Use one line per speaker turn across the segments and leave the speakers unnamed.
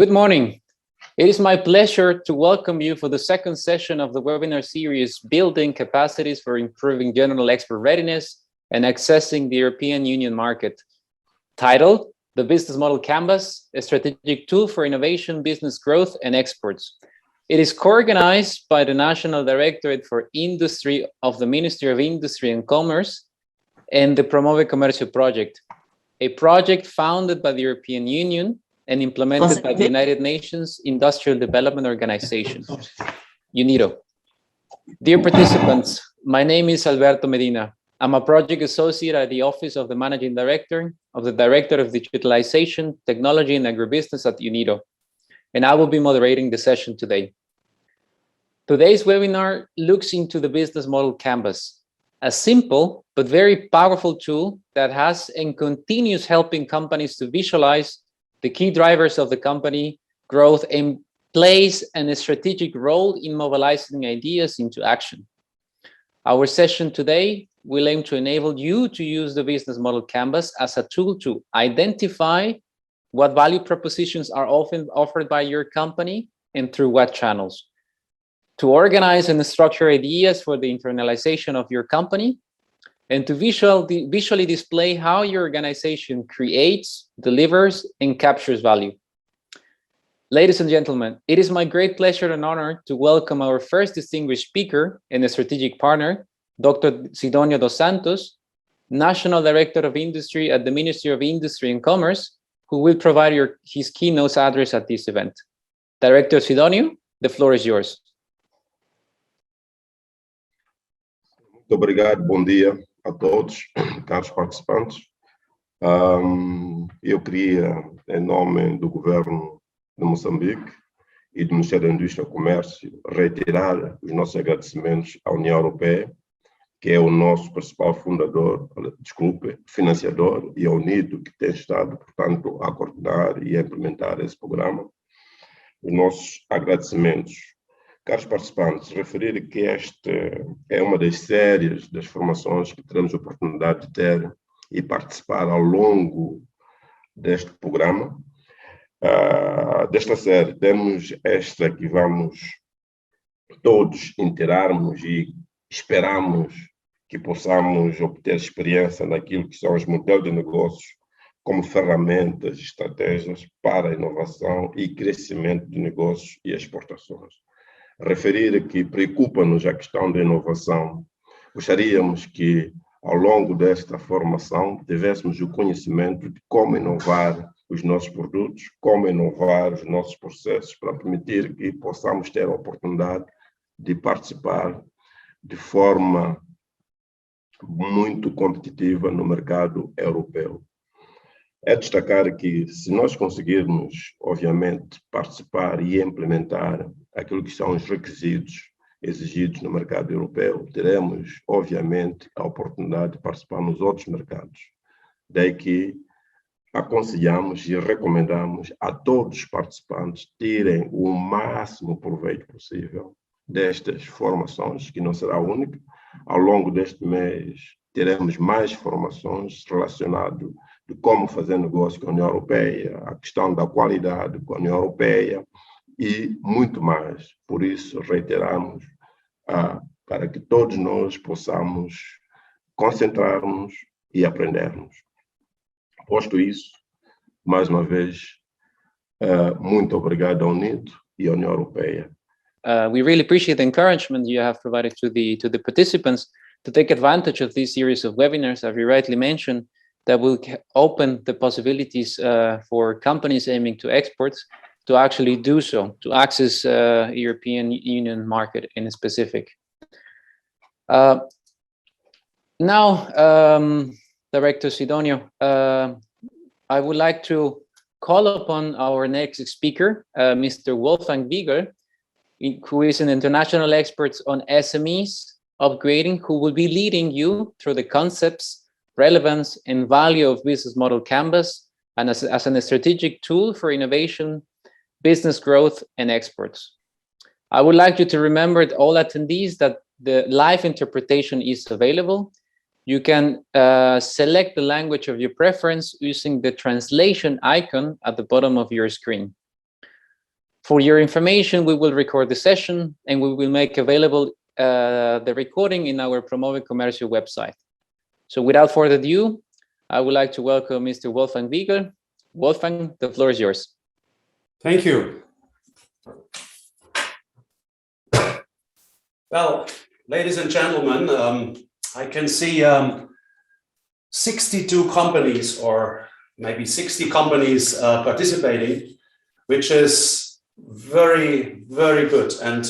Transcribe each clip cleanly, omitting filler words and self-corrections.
Good morning. It is my pleasure to welcome you for the second session of the webinar series, Building Capacities for Improving General Export Readiness and Accessing the European Union Market, titled The Business Model Canvas, a Strategic Tool for Innovation, Business Growth and Exports. It is co-organized by the National Directorate for Industry of the Ministry of Industry and Commerce and the Promuove Comercio project, a project founded by the European Union and implemented by the United Nations Industrial Development Organization, UNIDO. Dear participants, my name is Alberto Medina. I'm a project associate at the Office of the Managing Director of the Director of Digitalization, Technology and Agribusiness at UNIDO, and I will be moderating the session today. Today's webinar looks into the Business Model Canvas, a simple but very powerful tool that has and continues helping companies to visualize the key drivers of the company growth and plays a strategic role in mobilizing ideas into action. Our session today will aim to enable you to use the Business Model Canvas as a tool to identify what value propositions are often offered by your company and through what channels, to organize and structure ideas for the internalization of your company, and to visually display how your organization creates, delivers, and captures value. Ladies and gentlemen, it is my great pleasure and honor to welcome our first distinguished speaker and a strategic partner, Dr. Sidonio dos Santos, National Director of Industry at the Ministry of Industry and Commerce, who will provide his keynote address at this event. Director Sidonio, the floor is yours.
Muito obrigado, bom dia a todos, caros participantes. Eu queria, em nome do Governo de Moçambique e do Ministério da Indústria e Comércio, reiterar os nossos agradecimentos à União Europeia, que é o nosso principal financiador, e ao UNIDO, que tem estado, portanto, a coordenar e a implementar esse programa. Os nossos agradecimentos. Caros participantes, referir que esta é uma das séries das formações que teremos a oportunidade de ter e participar ao longo deste programa. Desta série, temos esta que vamos todos inteirarmos e esperamos que possamos obter experiência naquilo que são os modelos de negócios como ferramentas, estratégias para a inovação e crescimento de negócios e exportações. Referir que preocupa-nos a questão da inovação. Gostaríamos que, ao longo desta formação, tivéssemos o conhecimento de como inovar os nossos produtos, como inovar os nossos processos, para permitir que possamos ter a oportunidade de participar de forma muito competitiva no mercado europeu. É destacar que, se nós conseguirmos, obviamente, participar e implementar aquilo que são os requisitos exigidos no mercado europeu, teremos, obviamente, a oportunidade de participar nos outros mercados. Daí que aconselhamos e recomendamos a todos os participantes terem o máximo proveito possível destas formações, que não será única. Ao longo deste mês, teremos mais formações relacionadas de como fazer negócio com a União Europeia, a questão da qualidade com a União Europeia e muito mais. Por isso, reiteramos para que todos nós possamos concentrar-nos e aprendermos. Posto isso, mais uma vez, muito obrigado ao UNIDO e à União Europeia.
We really appreciate the encouragement you have provided to the participants to take advantage of this series of webinars, as you rightly mentioned, that will open the possibilities for companies aiming to export to actually do so, to access European Union market in specific. Now, Director Sidonio, I would like to call upon our next speaker, Mr. Wolfgang Wiegel, who is an international expert on SMEs upgrading, who will be leading you through the concepts, relevance, and value of Business Model Canvas, and as a strategic tool for innovation, business growth, and exports. I would like you to remember, all attendees, that the live interpretation is available. You can select the language of your preference using the translation icon at the bottom of your screen. For your information, we will record the session and we will make available the recording in our Promoving Commercio website. So without further ado, I would like to welcome Mr. Wolfgang Wiegel. Wolfgang, the floor is yours.
Thank you. Well, ladies and gentlemen, I can see 62 companies or maybe 60 companies participating, which is very, very good. And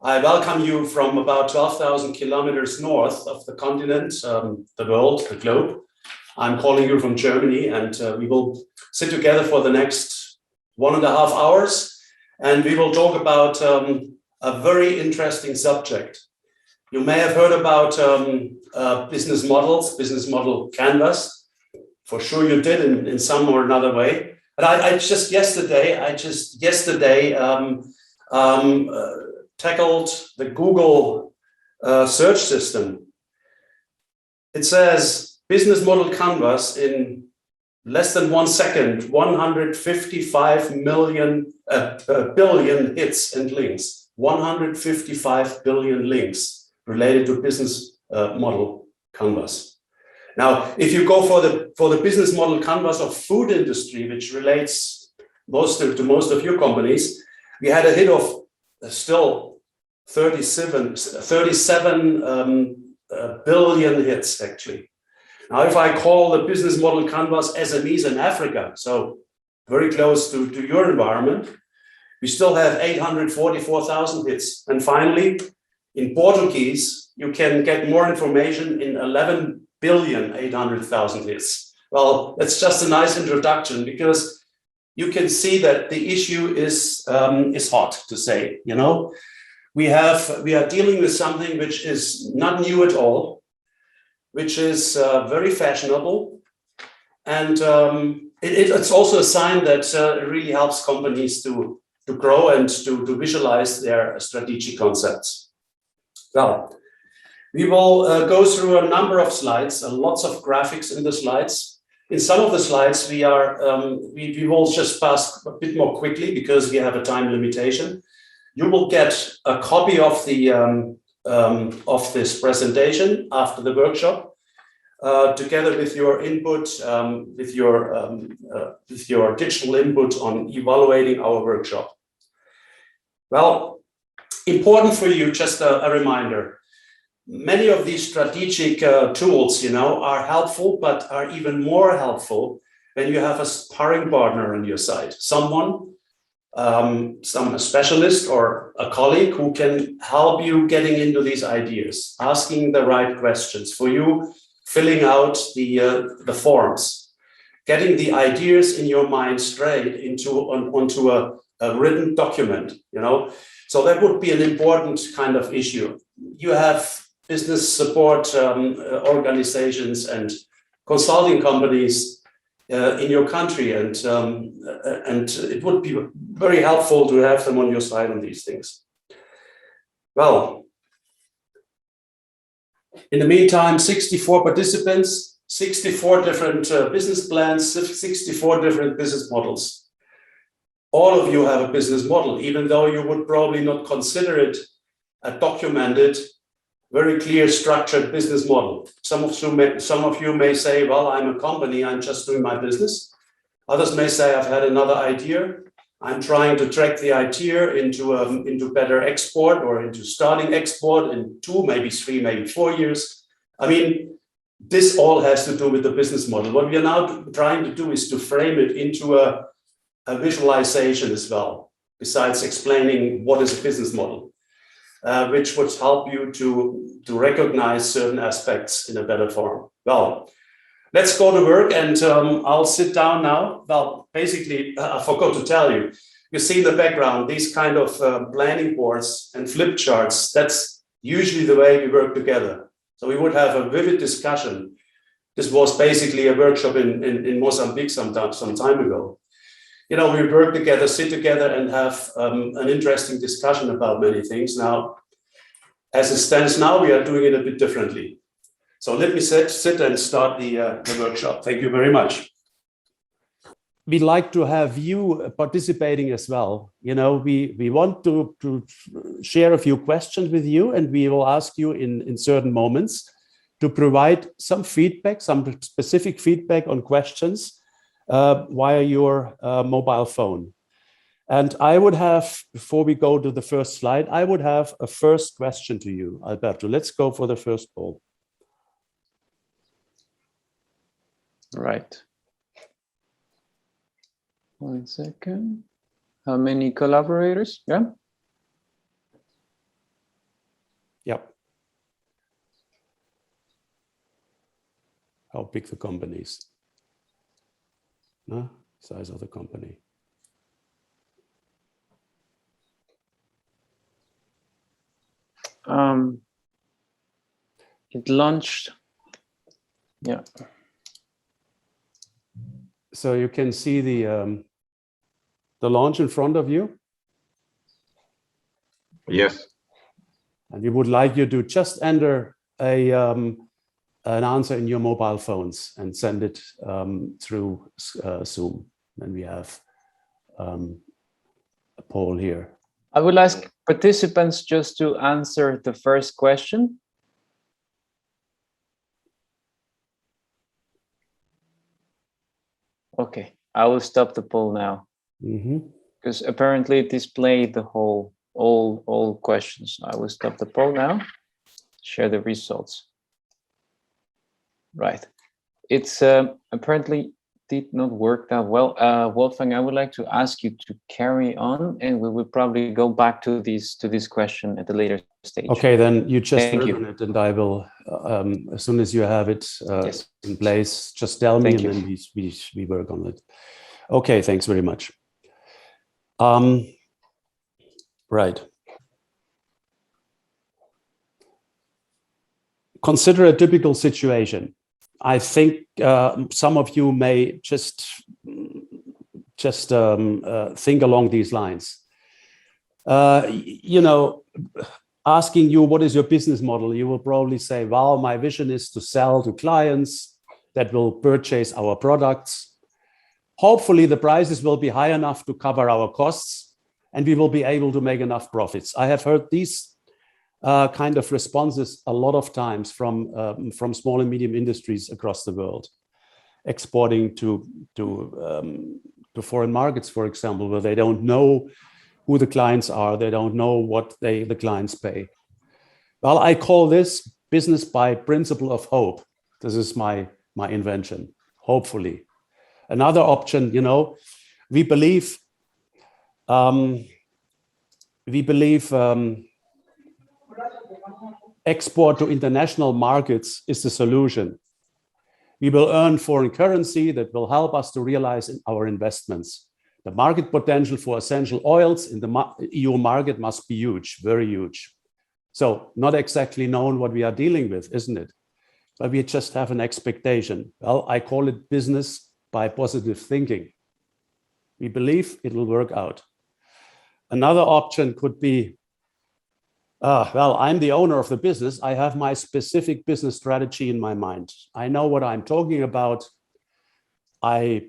I welcome you from about 12,000 kilometers north of the continent, the world, the globe. I'm calling you from Germany, and we will sit together for the next 1.5 hours, and we will talk about a very interesting subject. You may have heard about business models, business model canvas. For sure you did in some or another way. But I just yesterday tackled the Google search system. It says, business model canvas in less than 1 second, 155 billion hits and links, 155 billion links related to business model canvas. Now, if you go for the business model canvas of food industry, which relates to most of your companies, we had a hit of still 37 billion hits actually. Now, if I call the business model canvas SMEs in Africa, so very close to your environment, we still have 844,000 hits. And finally, in Portuguese, you can get more information in 11,800,000 hits. Well, that's just a nice introduction because you can see that the issue is hot, to say. You know, we are dealing with something which is not new at all, which is very fashionable, and it's also a sign that it really helps companies to grow and to visualize their strategic concepts. Well, we will go through a number of slides, lots of graphics in the slides. In some of the slides, we will just pass a bit more quickly because we have a time limitation. You will get a copy of this presentation after the workshop, together with your input, with your digital input on evaluating our workshop. Well, important for you, just a reminder. Many of these strategic tools, you know, are helpful, but are even more helpful when you have a sparring partner on your side, someone, some specialist or a colleague who can help you getting into these ideas, asking the right questions for you, filling out the forms, getting the ideas in your mind straight onto a written document, you know. So that would be an important kind of issue. You have business support organizations and consulting companies in your country, and it would be very helpful to have them on your side on these things. Well, in the meantime, 64 participants, 64 different business plans, 64 different business models. All of you have a business model, even though you would probably not consider it a documented, very clear, structured business model. Some of you may say, well, I'm a company, I'm just doing my business. Others may say, I've had another idea. I'm trying to track the idea into better export or into starting export in 2, maybe 3, maybe 4 years. I mean, this all has to do with the business model. What we are now trying to do is to frame it into a visualization as well, besides explaining what is a business model. Which would help you to recognize certain aspects in a better form. Well, let's go to work, and I'll sit down now. Well, basically, I forgot to tell you, you see in the background, these kind of planning boards and flip charts, that's usually the way we work together. So we would have a vivid discussion. This was basically a workshop in Mozambique some time ago. You know, we work together, sit together, and have an interesting discussion about many things. Now, as it stands now, we are doing it a bit differently. So let me sit and start the workshop. Thank you very much. we'd like to have you participating as well. You know, we want to share a few questions with you, and we will ask you in certain moments to provide some feedback, some specific feedback on questions via your mobile phone. And I would have, before we go to the first slide, I would have a first question to you, Alberto. Let's go for the first poll.
Right. 1 second. How many collaborators? Yeah.
Yep. How big the company is? No? Size of the company.
It launched. Yeah.
So you can see the launch in front of you.
Yes.
And we would like you to just enter an answer in your mobile phones and send it through Zoom. And we have a poll here.
I would ask participants just to answer the first question. Okay, I will stop the poll now. Because apparently it displayed the whole all questions. I will stop the poll now. Share the results. Right. It's apparently did not work that well. Wolfgang, I would like to ask you to carry on, and we will probably go back to this question at a later stage.
Okay, then you just work on it, and I will, as soon as you have it
yes.
in place, just tell me, and then we work on it. Okay, thanks very much. Right. Consider a typical situation. I think some of you may just think along these lines. You know, asking you what is your business model, you will probably say, well, my vision is to sell to clients that will purchase our products. Hopefully the prices will be high enough to cover our costs, and we will be able to make enough profits. I have heard these kind of responses a lot of times from small and medium industries across the world, exporting to foreign markets, for example, where they don't know who the clients are, they don't know what the clients pay. Well, I call this business by principle of hope. This is my invention, hopefully. Another option, you know, we believe export to international markets is the solution. We will earn foreign currency that will help us to realize our investments. The market potential for essential oils in the EU market must be huge, very huge. So not exactly known what we are dealing with, isn't it? But we just have an expectation. Well, I call it business by positive thinking. We believe it will work out. Another option could be, well, I'm the owner of the business. I have my specific business strategy in my mind. I know what I'm talking about. I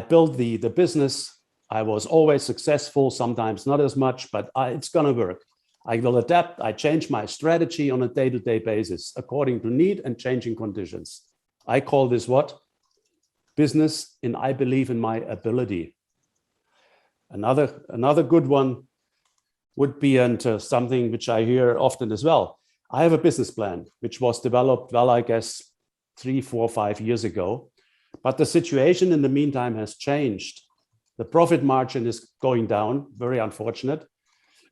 built the business. I was always successful, sometimes not as much, but it's going to work. I will adapt. I change my strategy on a day-to-day basis according to need and changing conditions. I call this what? Business in I believe in my ability. Another good one would be, and something which I hear often as well. I have a business plan which was developed, well, I guess 3, 4, 5 years ago, but the situation in the meantime has changed. The profit margin is going down, very unfortunate.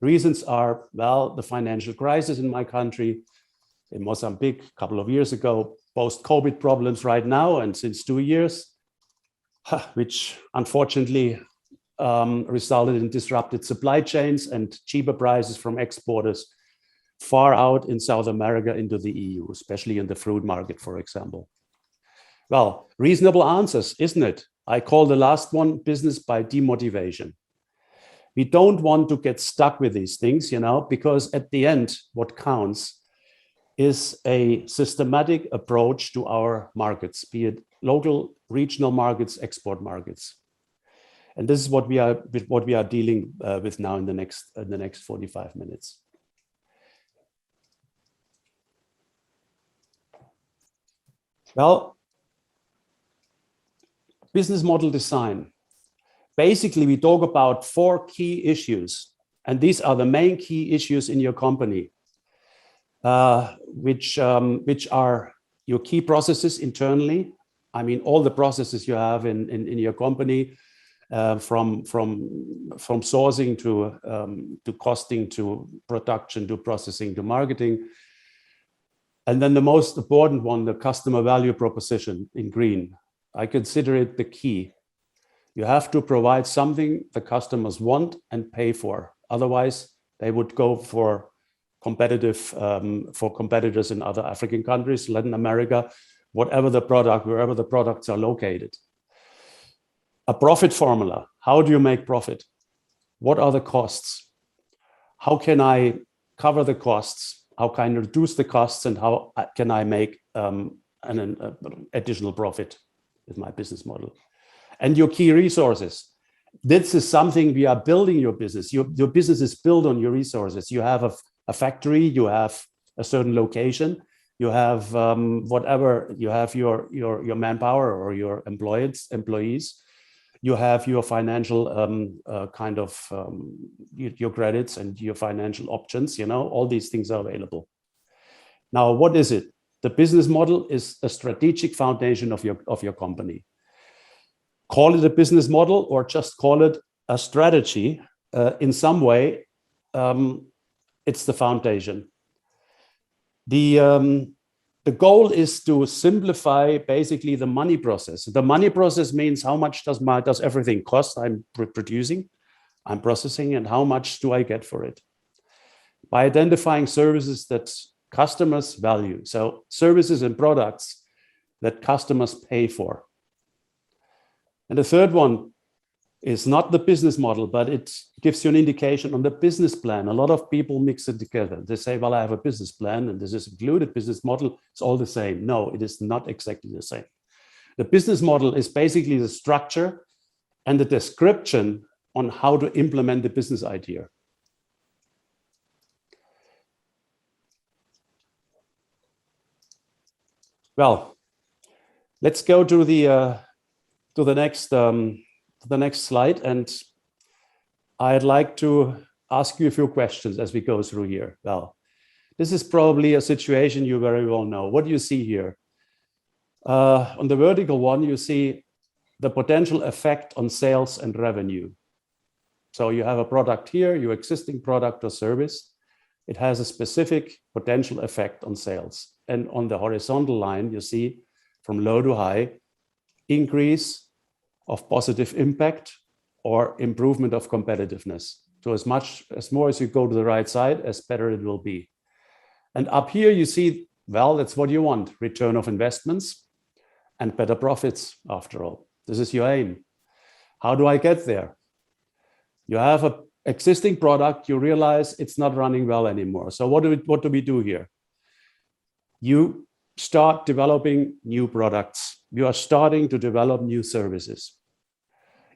Reasons are, well, the financial crisis in my country, in Mozambique a couple of years ago, post-COVID problems right now and since 2 years, which unfortunately resulted in disrupted supply chains and cheaper prices from exporters far out in South America into the EU, especially in the fruit market, for example. Well, reasonable answers, isn't it? I call the last one business by demotivation. We don't want to get stuck with these things, you know, because at the end, what counts is a systematic approach to our markets, be it local, regional markets, export markets. And this is what we are dealing with now in the next 45 minutes. Well, business model design. Basically, we talk about 4 key issues, and these are the main key issues in your company, which are your key processes internally. I mean, all the processes you have in your company, from sourcing to costing to production to processing to marketing. And then the most important one, the customer value proposition in green. I consider it the key. You have to provide something the customers want and pay for. Otherwise, they would go for competitors in other African countries, Latin America, whatever the product, wherever the products are located. A profit formula. How do you make profit? What are the costs? How can I cover the costs? How can I reduce the costs, and how can I make an additional profit with my business model? And your key resources. This is something we are building your business. Your business is built on your resources. You have a factory, you have a certain location, you have whatever, you have your manpower or your employees. You have your financial your credits and your financial options, all these things are available. Now, what is it? The business model is a strategic foundation of your company. Call it a business model or just call it a strategy. In some way, it's the foundation. The goal is to simplify basically the money process. The money process means how much does everything cost I'm producing, I'm processing, and how much do I get for it? By identifying services that customers value. So services and products that customers pay for. And the third one is not the business model, but it gives you an indication on the business plan. A lot of people mix it together. They say, well, I have a business plan and this is included business model. It's all the same. No, it is not exactly the same. The business model is basically the structure and the description on how to implement the business idea. Well, let's go to the next slide, and I'd like to ask you a few questions as we go through here. Well, this is probably a situation you very well know. What do you see here? On the vertical one, you see the potential effect on sales and revenue. So you have a product here, your existing product or service. It has a specific potential effect on sales. And on the horizontal line, you see from low to high, increase of positive impact or improvement of competitiveness. So as more as you go to the right side, as better it will be. And up here you see, well, that's what you want, return of investments and better profits after all. This is your aim. How do I get there? You have an existing product, you realize it's not running well anymore. So what do we do here? You start developing new products. You are starting to develop new services.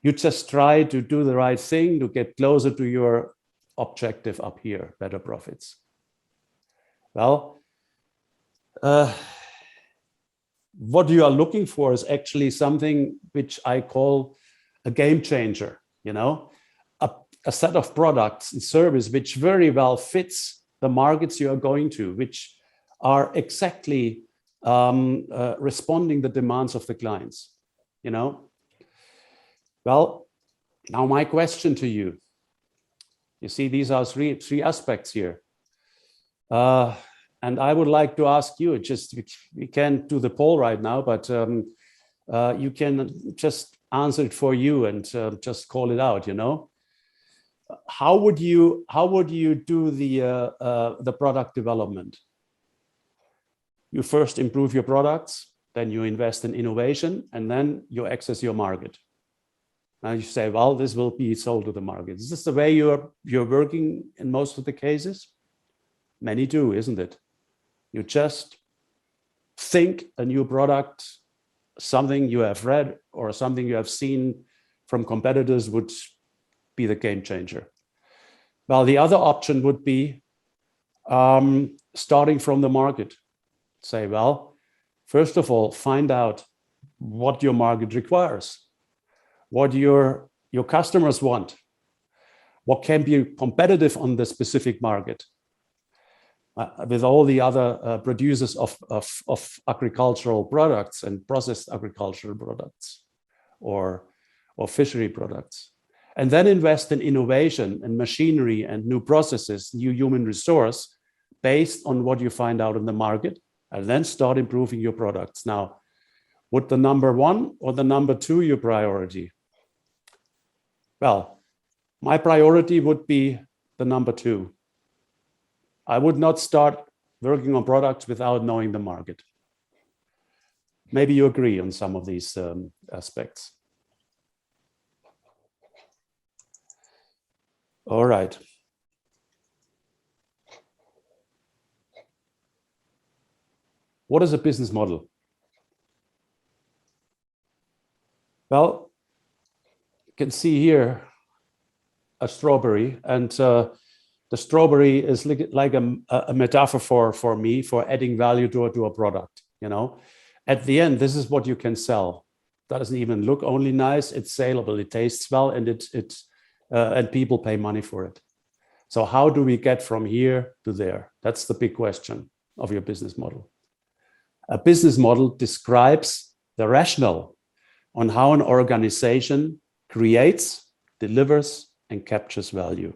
You just try to do the right thing to get closer to your objective up here, better profits. Well, what you are looking for is actually something which I call a game changer, a set of products and service which very well fits the markets you are going to, which are exactly responding the demands of the clients, Well, now my question to you, you see, these are three aspects here. And I would like to ask you, we can't do the poll right now, but you can just answer it for you and just call it out, How would you do the product development? You first improve your products, then you invest in innovation, and then you access your market. Now you say, well, this will be sold to the market. Is this the way you're working in most of the cases? Many do, isn't it? You just think a new product, something you have read or something you have seen from competitors would be the game changer. Well, the other option would be starting from the market. Say, well, first of all, find out what your market requires, what your customers want, what can be competitive on the specific market with all the other producers of agricultural products and processed agricultural products or fishery products. And then invest in innovation and machinery and new processes, new human resource based on what you find out in the market, and then start improving your products. Now, would the number one or the number two your priority? Well, my priority would be the number two. I would not start working on products without knowing the market. Maybe you agree on some of these aspects. All right. What is a business model? Well, you can see here a strawberry, and the strawberry is like a metaphor for me for adding value to a product. You know, at the end, this is what you can sell. That doesn't even look only nice; it's saleable, it tastes well, and and people pay money for it. So how do we get from here to there? That's the big question of your business model. A business model describes the rationale on how an organization creates, delivers, and captures value.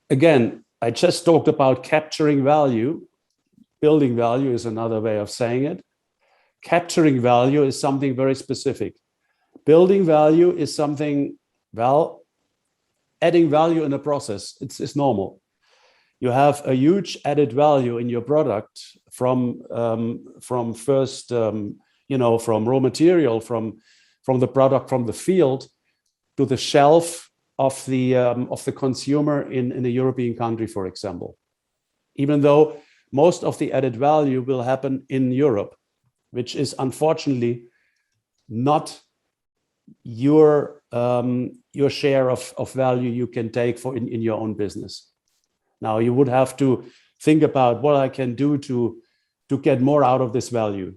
Again, I just talked about capturing value. Building value is another way of saying it. Capturing value is something very specific. Building value is something, well, adding value in a process. It's normal. You have a huge added value in your product from first, from raw material, from the product from the field to the shelf of the consumer in a European country, for example. Even though most of the added value will happen in Europe, which is unfortunately not your share of value you can take in your own business. Now you would have to think about what I can do to get more out of this value.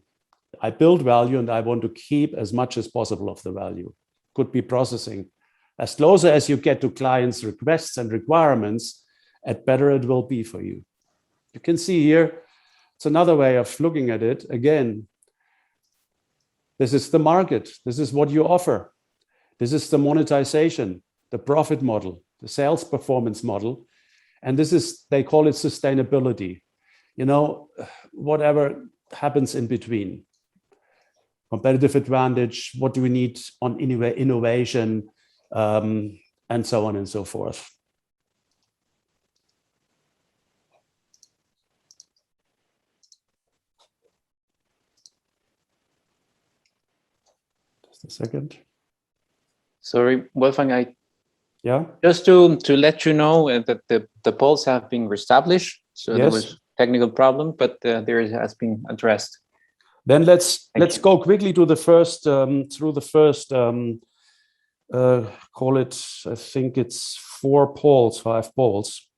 I build value and I want to keep as much as possible of the value. Could be processing. As closer as you get to clients' requests and requirements, at better it will be for you. You can see here, it's another way of looking at it. Again, this is the market. This is what you offer. This is the monetization, the profit model, the sales performance model. And this is, they call it sustainability. You know, whatever happens in between. Competitive advantage, what do we need on innovation, and so on and so forth. Just a second.
Sorry, Wolfgang,
yeah.
Just to let you know that the polls have been reestablished. So yes. There was technical problem, but there has been addressed.
Then let's go quickly to the first call it, I think it's 5 polls.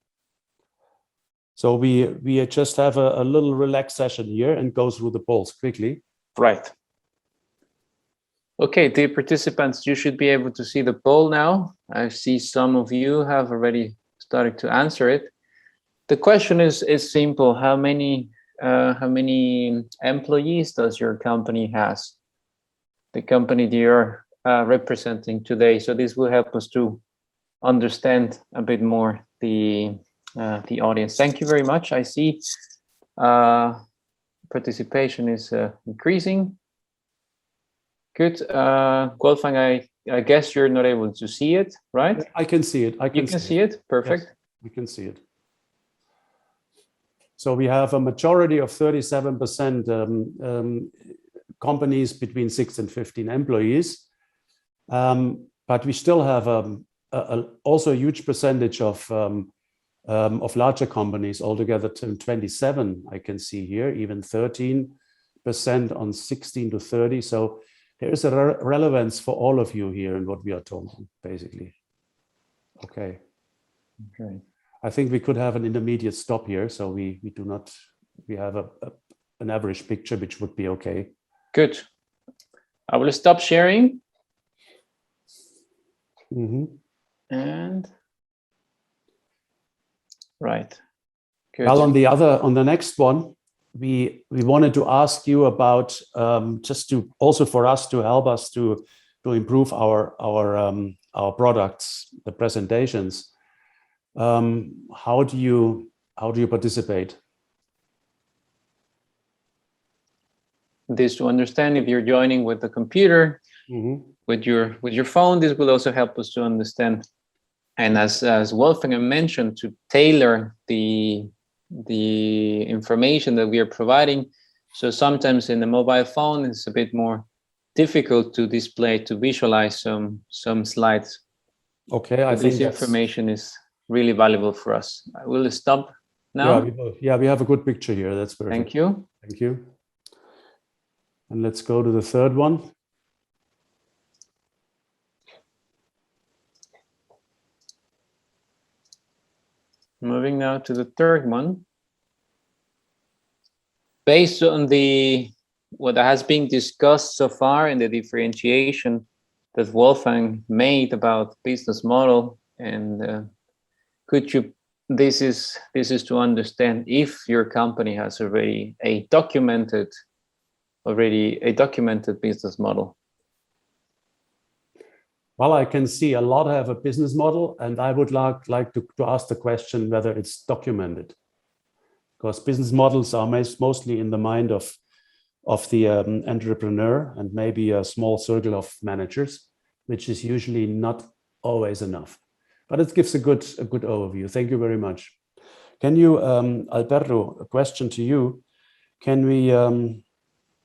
So we just have a little relaxed session here and go through the polls quickly.
Right. Okay, dear participants, you should be able to see the poll now. I see some of you have already started to answer it. The question is simple. How many employees does your company has? The company that you're representing today. So this will help us to understand a bit more the audience. Thank you very much. I see participation is increasing. Good. Wolfgang, I guess you're not able to see it, right?
I can see it.
You can see it. Perfect.
Yes, we can see it. So we have a majority of 37% companies between 6 and 15 employees. But we still have also a huge percentage of
of larger companies, altogether 27, I can see here, even 13% on 16 to 30. So there is a relevance for all of you here in what we are talking, basically. Okay. I think we could have an intermediate stop here, so we have an average picture, which would be okay.
Good. I will stop sharing. And right. Good.
Well, on the next one, we wanted to ask you about just to also for us to help us to improve our products, the presentations. How do you participate?
This to understand if you're joining with the computer, with your phone. This will also help us to understand, and as Wolfgang mentioned, to tailor the information that we are providing. So sometimes in the mobile phone, it's a bit more difficult to display, to visualize some slides.
Okay, I think
this information is really valuable for us. I will stop now.
Yeah, we have a good picture here. That's perfect.
Thank you.
Thank you. And let's go to the third one.
Moving now to the third one. Based on what has been discussed so far and the differentiation that Wolfgang made about business model, and this is to understand if your company has already a documented business model.
Well, I can see a lot have a business model, and I would like to ask the question whether it's documented, because business models are mostly in the mind of the entrepreneur and maybe a small circle of managers, which is usually not always enough. But it gives a good overview. Thank you very much. Can you, Alberto, a question to you? Can we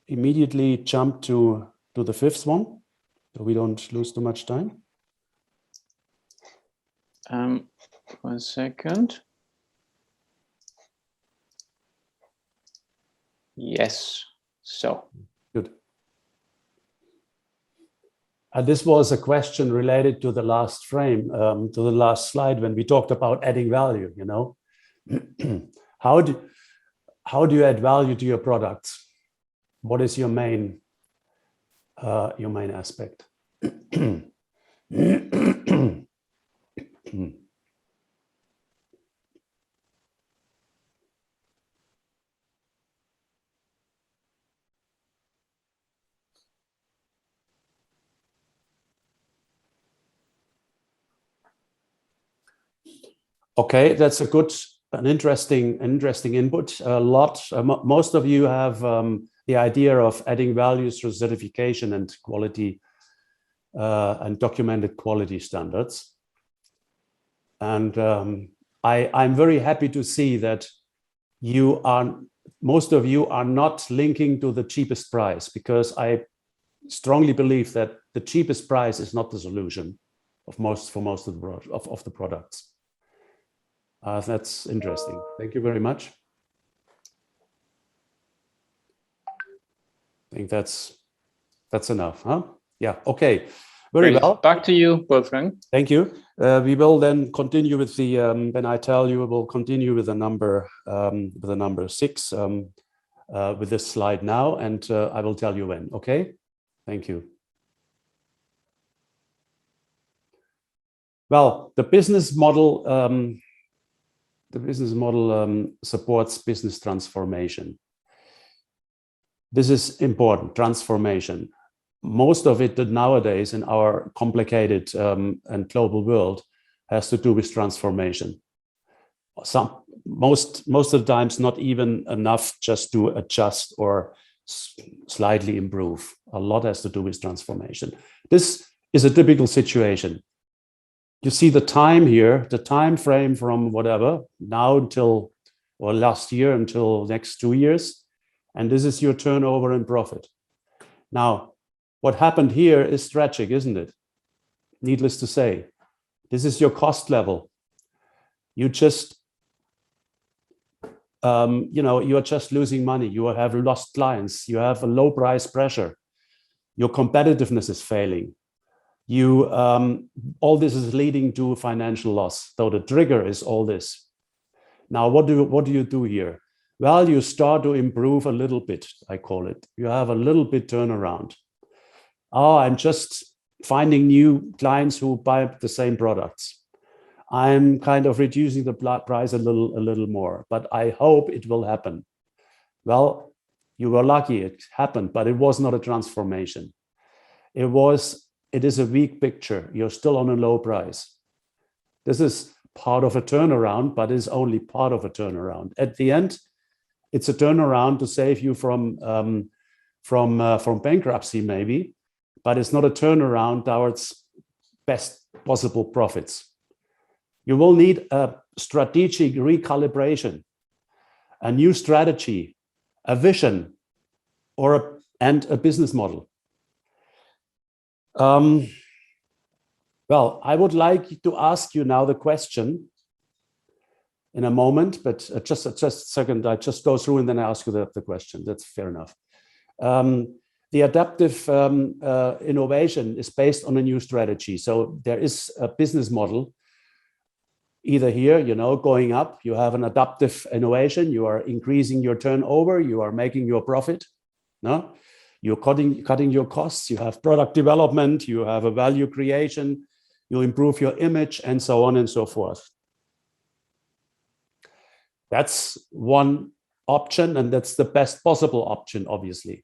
immediately jump to the fifth one, so we don't lose too much time?
1 second. Yes. So
good. This was a question related to the last frame, to the last slide when we talked about adding value. You know, how do you add value to your products? What is your main aspect? Okay, that's an interesting input. Most of you have the idea of adding value through certification and quality and documented quality standards. And I'm very happy to see that most of you are not linking to the cheapest price, because I strongly believe that the cheapest price is not the solution for most of the products. That's interesting. Thank you very much. I think that's enough, huh? Yeah. Okay. Very well.
Back to you, Wolfgang.
Thank you. We will then continue with the. When I tell you, we'll continue with the number 6 with this slide now, and I will tell you when. Okay. Thank you. Well, the business model. Supports business transformation. This is important, transformation. Most of it that nowadays in our complicated and global world has to do with transformation. Most of the times not even enough just to adjust or slightly improve. A lot has to do with transformation. This is a typical situation. You see the time here, the time frame from whatever, now until, or last year until next 2 years. And this is your turnover and profit. Now, what happened here is tragic, isn't it? Needless to say, this is your cost level. You just you are just losing money. You have lost clients. You have a low price pressure. Your competitiveness is failing. All this is leading to financial loss. So the trigger is all this. Now, what do you do here? Well, you start to improve a little bit, I call it. You have a little bit turnaround. Oh, I'm just finding new clients who buy the same products. I'm kind of reducing the price a little more, but I hope it will happen. Well, you were lucky it happened, but it was not a transformation. It is a weak picture. You're still on a low price. This is part of a turnaround, but it's only part of a turnaround. At the end, it's a turnaround to save you from bankruptcy, maybe, but it's not a turnaround towards best possible profits. You will need a strategic recalibration, a new strategy, a vision, and a business model. Well, I would like to ask you now the question in a moment, but just a second, I just go through and then I ask you the question. That's fair enough. The adaptive innovation is based on a new strategy. So there is a business model either here, going up, you have an adaptive innovation, you are increasing your turnover, you are making your profit, no? You're cutting your costs, you have product development, you have a value creation, you improve your image, and so on and so forth. That's one option, and that's the best possible option, obviously.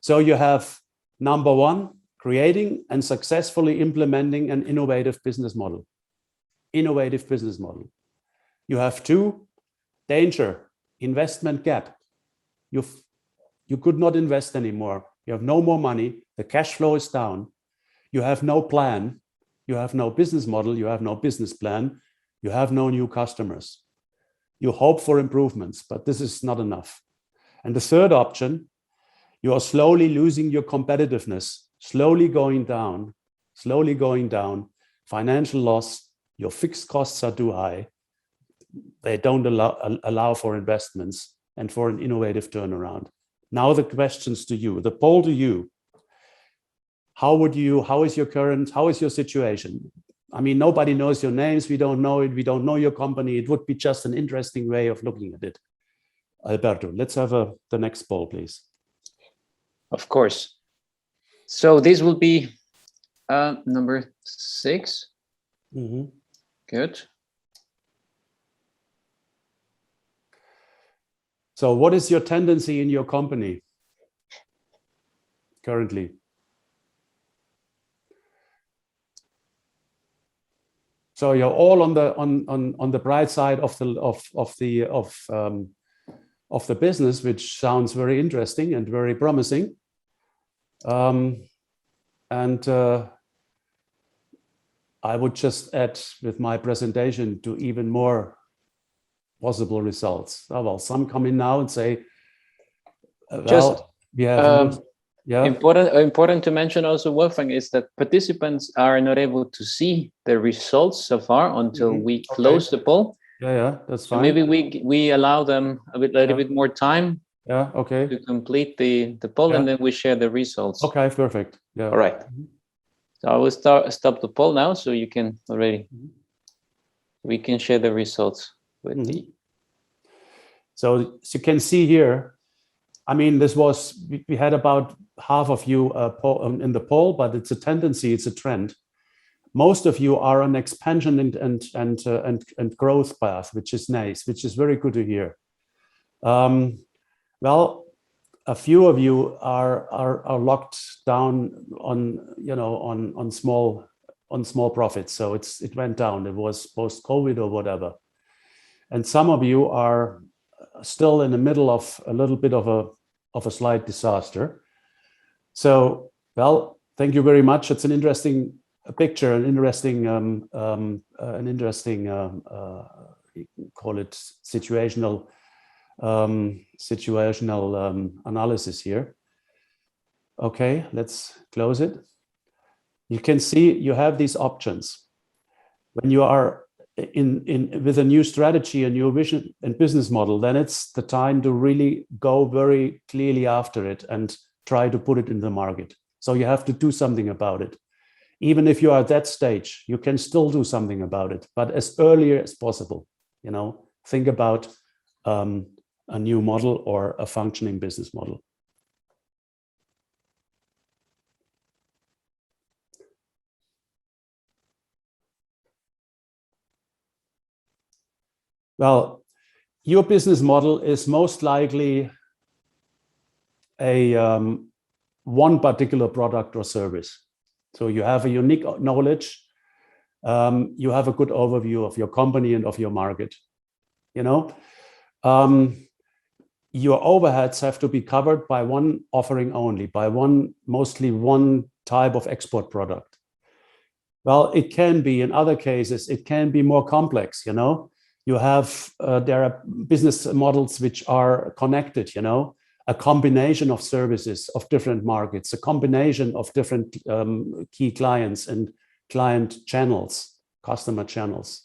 So you have number one, creating and successfully implementing an innovative business model. Innovative business model. You have two, danger, investment gap. You could not invest anymore. You have no more money. The cash flow is down. You have no plan. You have no business model. You have no business plan. You have no new customers. You hope for improvements, but this is not enough. And the third option, you are slowly losing your competitiveness, slowly going down, financial loss. Your fixed costs are too high. They don't allow for investments and for an innovative turnaround. Now the questions to you, the poll to you. How is your situation? I mean, nobody knows your names. We don't know it. We don't know your company. It would be just an interesting way of looking at it. Alberto, let's have the next poll, please.
Of course. So this will be number 6.
Mm-hmm.
Good.
So what is your tendency in your company currently? So you're all on the bright side of the business, which sounds very interesting and very promising. I would just add with my presentation to even more possible results. Oh, well, some come in now and say, we have
important to mention also, Wolfgang, is that participants are not able to see the results so far until we close the poll.
Yeah, that's fine.
So maybe we allow them a little bit more time.
Yeah, okay.
To complete the poll, and then we share the results.
Okay, perfect. Yeah.
All right. So I will stop the poll now, so you can already. We can share the results with the.
So as you can see here, I mean, we had about half of you in the poll, but it's a tendency, it's a trend. Most of you are on expansion and growth path, which is nice, which is very good to hear. Well, a few of you are locked down on small profits, so it went down. It was post-COVID or whatever, and some of you are still in the middle of a little bit of a slight disaster. So, well, thank you very much. It's an interesting picture, an interesting call it situational analysis here. Okay, let's close it. You can see you have these options. When you are with a new strategy, a new vision and business model, then it's the time to really go very clearly after it and try to put it in the market. So you have to do something about it. Even if you are at that stage, you can still do something about it, but as early as possible. Think about a new model or a functioning business model. Well, your business model is most likely a one particular product or service. So you have a unique knowledge. You have a good overview of your company and of your market. Your overheads have to be covered by one offering only, by mostly one type of export product. Well, it can be, in other cases, it can be more complex. You have, there are business models which are connected, a combination of services of different markets, a combination of different key clients and client channels, customer channels.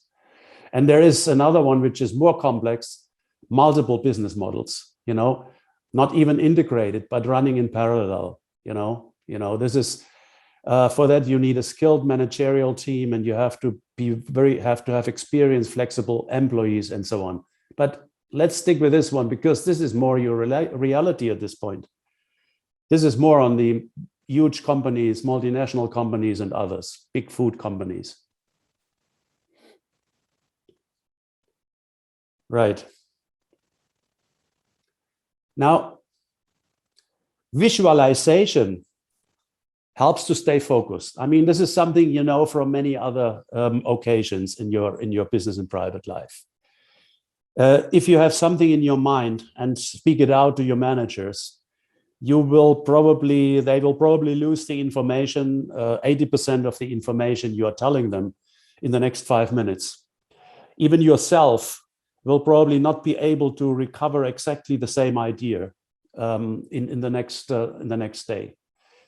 And there is another one which is more complex, multiple business models, not even integrated, but running in parallel. This is, for that you need a skilled managerial team, and you have to have experienced, flexible employees and so on. But let's stick with this one, because this is more your reality at this point. This is more on the huge companies, multinational companies and others, big food companies. Right. Now, visualization helps to stay focused. I mean, this is something you know from many other occasions in your business and private life. If you have something in your mind and speak it out to your managers, they will probably lose the information, 80% of the information you are telling them in the next 5 minutes. Even yourself will probably not be able to recover exactly the same idea in the next day.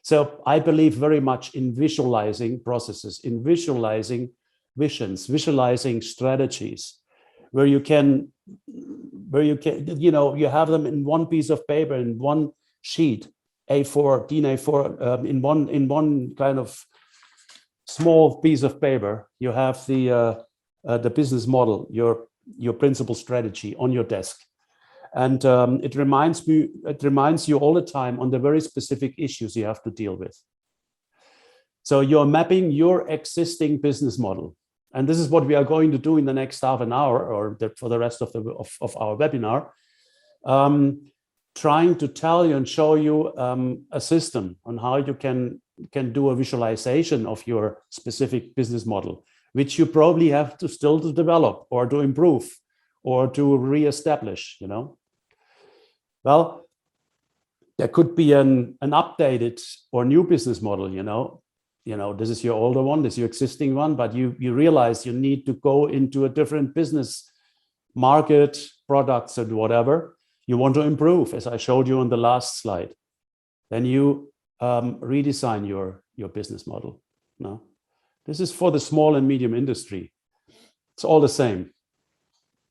So I believe very much in visualizing processes, in visualizing visions, visualizing strategies, where you have them in one piece of paper, in one sheet, A4, DIN A4, in one kind of small piece of paper. You have the business model, your principal strategy on your desk. And it reminds you all the time on the very specific issues you have to deal with. So you're mapping your existing business model. And this is what we are going to do in the next half an hour, or for the rest of our webinar, trying to tell you and show you a system on how you can do a visualization of your specific business model, which you probably have to still to develop or to improve or to reestablish, Well, there could be an updated or new business model, this is your older one, this is your existing one, but you realize you need to go into a different business market, products and whatever you want to improve, as I showed you on the last slide. Then you redesign your business model. This is for the small and medium industry. It's all the same.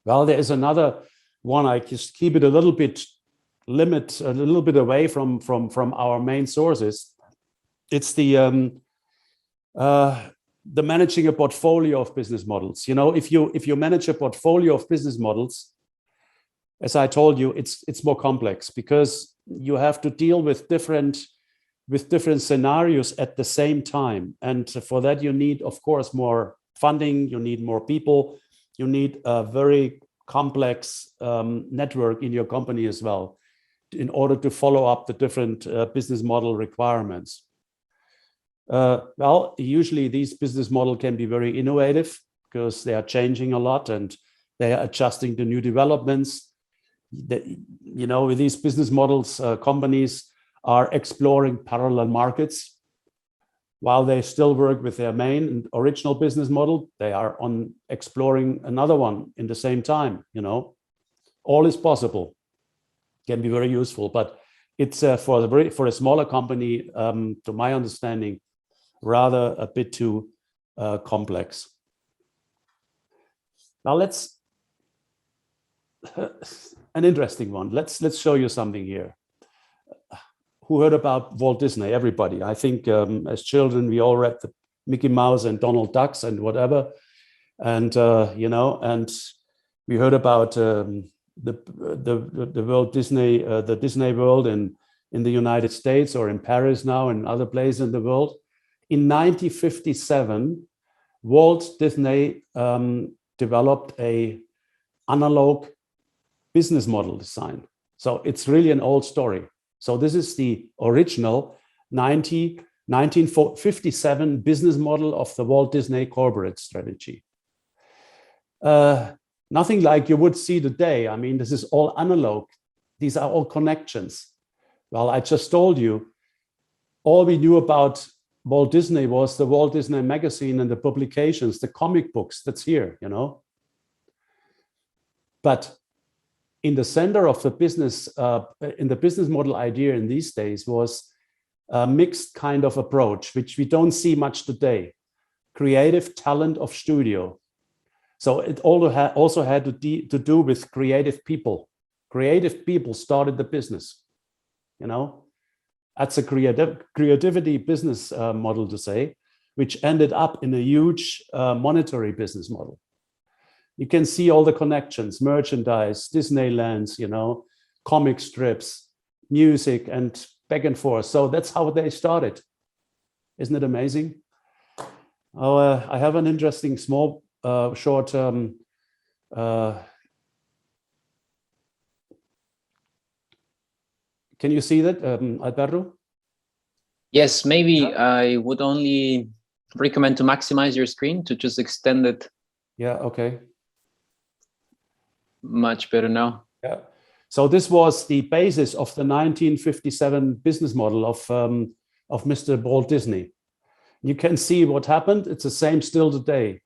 Well, there is another one. I just keep it a little bit away from our main sources. It's the managing a portfolio of business models. If you manage a portfolio of business models, as I told you, it's more complex, because you have to deal with different scenarios at the same time. And for that, you need, of course, more funding, you need more people, you need a very complex network in your company as well, in order to follow up the different business model requirements. Well, usually these business models can be very innovative, because they are changing a lot and they are adjusting to new developments. With these business models, companies are exploring parallel markets. While they still work with their main and original business model, they are exploring another one in the same time. All is possible. Can be very useful, but it's for a smaller company, to my understanding, rather a bit too complex. Now let's, an interesting one. Let's show you something here. Who heard about Walt Disney? Everybody. I think as children, we all read the Mickey Mouse and Donald Ducks and whatever. And, you know, and we heard about the Walt Disney, the Disney World in the United States or in Paris now and other places in the world. In 1957, Walt Disney developed a analog business model design. So it's really an old story. So this is the original 1957 business model of the Walt Disney corporate strategy. Nothing like you would see today. I mean, this is all analog. These are all connections. Well, I just told you, all we knew about Walt Disney was the Walt Disney magazine and the publications, the comic books that's here, you know. But in the center of the business, in the business model idea in these days was a mixed kind of approach, which we don't see much today. Creative talent of studio. So it also had to do with creative people. Creative people started the business, you know. That's a creativity business model to say, which ended up in a huge monetary business model. You can see all the connections, merchandise, Disneylands, you know, comic strips, music, and back and forth. So that's how they started. Isn't it amazing? Oh, I have an interesting small, short, can you see that, Alberto?
Yes, maybe I would only recommend to maximize your screen, to just extend it.
Yeah, okay.
Much better now.
Yeah. So this was the basis of the 1957 business model of Mr. Walt Disney. You can see what happened. It's the same still today.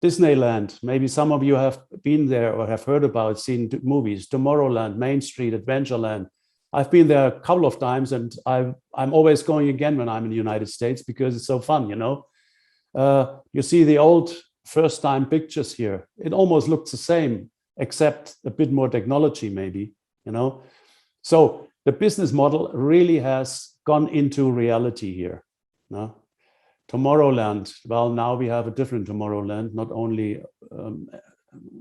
Disneyland, maybe some of you have been there or have heard about, seen movies. Tomorrowland, Main Street, Adventureland. I've been there a couple of times, and I'm always going again when I'm in the United States because it's so fun, you know. You see the old first-time pictures here. It almost looks the same, except a bit more technology, maybe, you know. So the business model really has gone into reality here. No? Tomorrowland, well, now we have a different Tomorrowland, not only,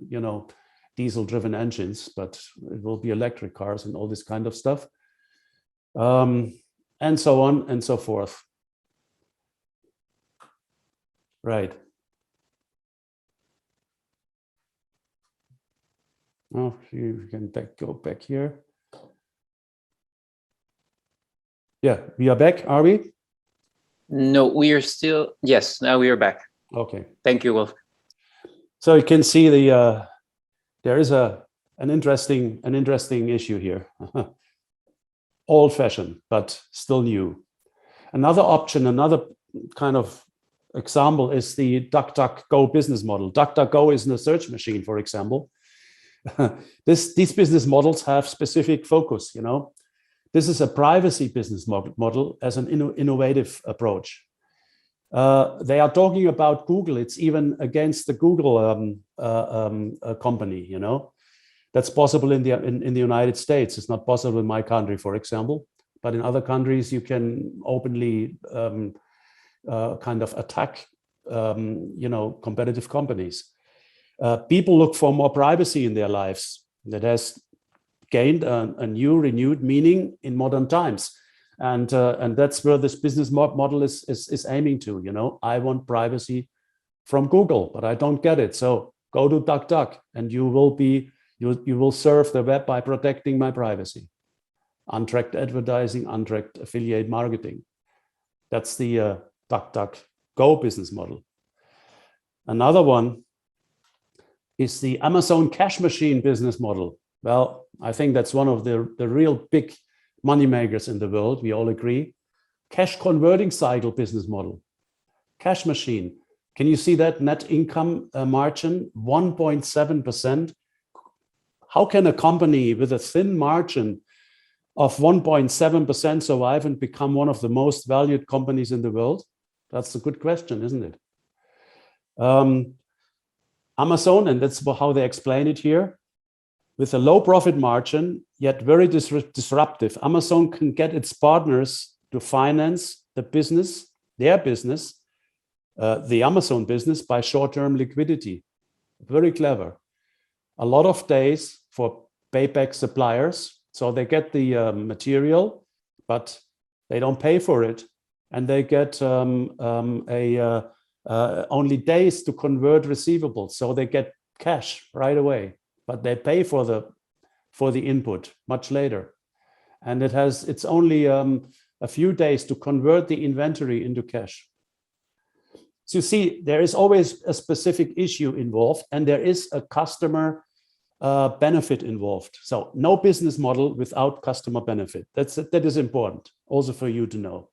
you know, diesel-driven engines, but it will be electric cars and all this kind of stuff, and so on and so forth. Right. Oh, you can go back here. Yeah, we are back, are we?
No, we are still, yes, now we are back.
Okay.
Thank you, Wolf.
So you can see the there is an interesting issue here. Old-fashioned, but still new. Another option, another kind of example is the DuckDuckGo business model. DuckDuckGo is a search machine, for example. These business models have specific focus, you know. This is a privacy business model as an innovative approach. They are talking about Google. It's even against the Google company, you know. That's possible in the United States. It's not possible in my country, for example. But in other countries, you can openly kind of attack, you know, competitive companies. People look for more privacy in their lives. That has gained a new, renewed meaning in modern times, and that's where this business model is aiming to. You know, I want privacy from Google, but I don't get it. So go to DuckDuck, and you will serve the web by protecting my privacy. Untracked advertising, untracked affiliate marketing. That's the DuckDuckGo business model. Another one is the Amazon cash machine business model. Well, I think that's one of the real big money makers in the world. We all agree. Cash converting cycle business model. Cash machine. Can you see that net income margin? 1.7%. How can a company with a thin margin of 1.7% survive and become one of the most valued companies in the world? That's a good question, isn't it? Amazon, and that's how they explain it here, with a low profit margin, yet very disruptive. Amazon can get its partners to finance the business, their business, the Amazon business, by short-term liquidity. Very clever. A lot of days for payback suppliers. So they get the material, but they don't pay for it. And they get only days to convert receivables. So they get cash right away, but they pay for the input much later. And it's only a few days to convert the inventory into cash. So you see, there is always a specific issue involved, and there is a customer benefit involved. So no business model without customer benefit. That is important also for you to know.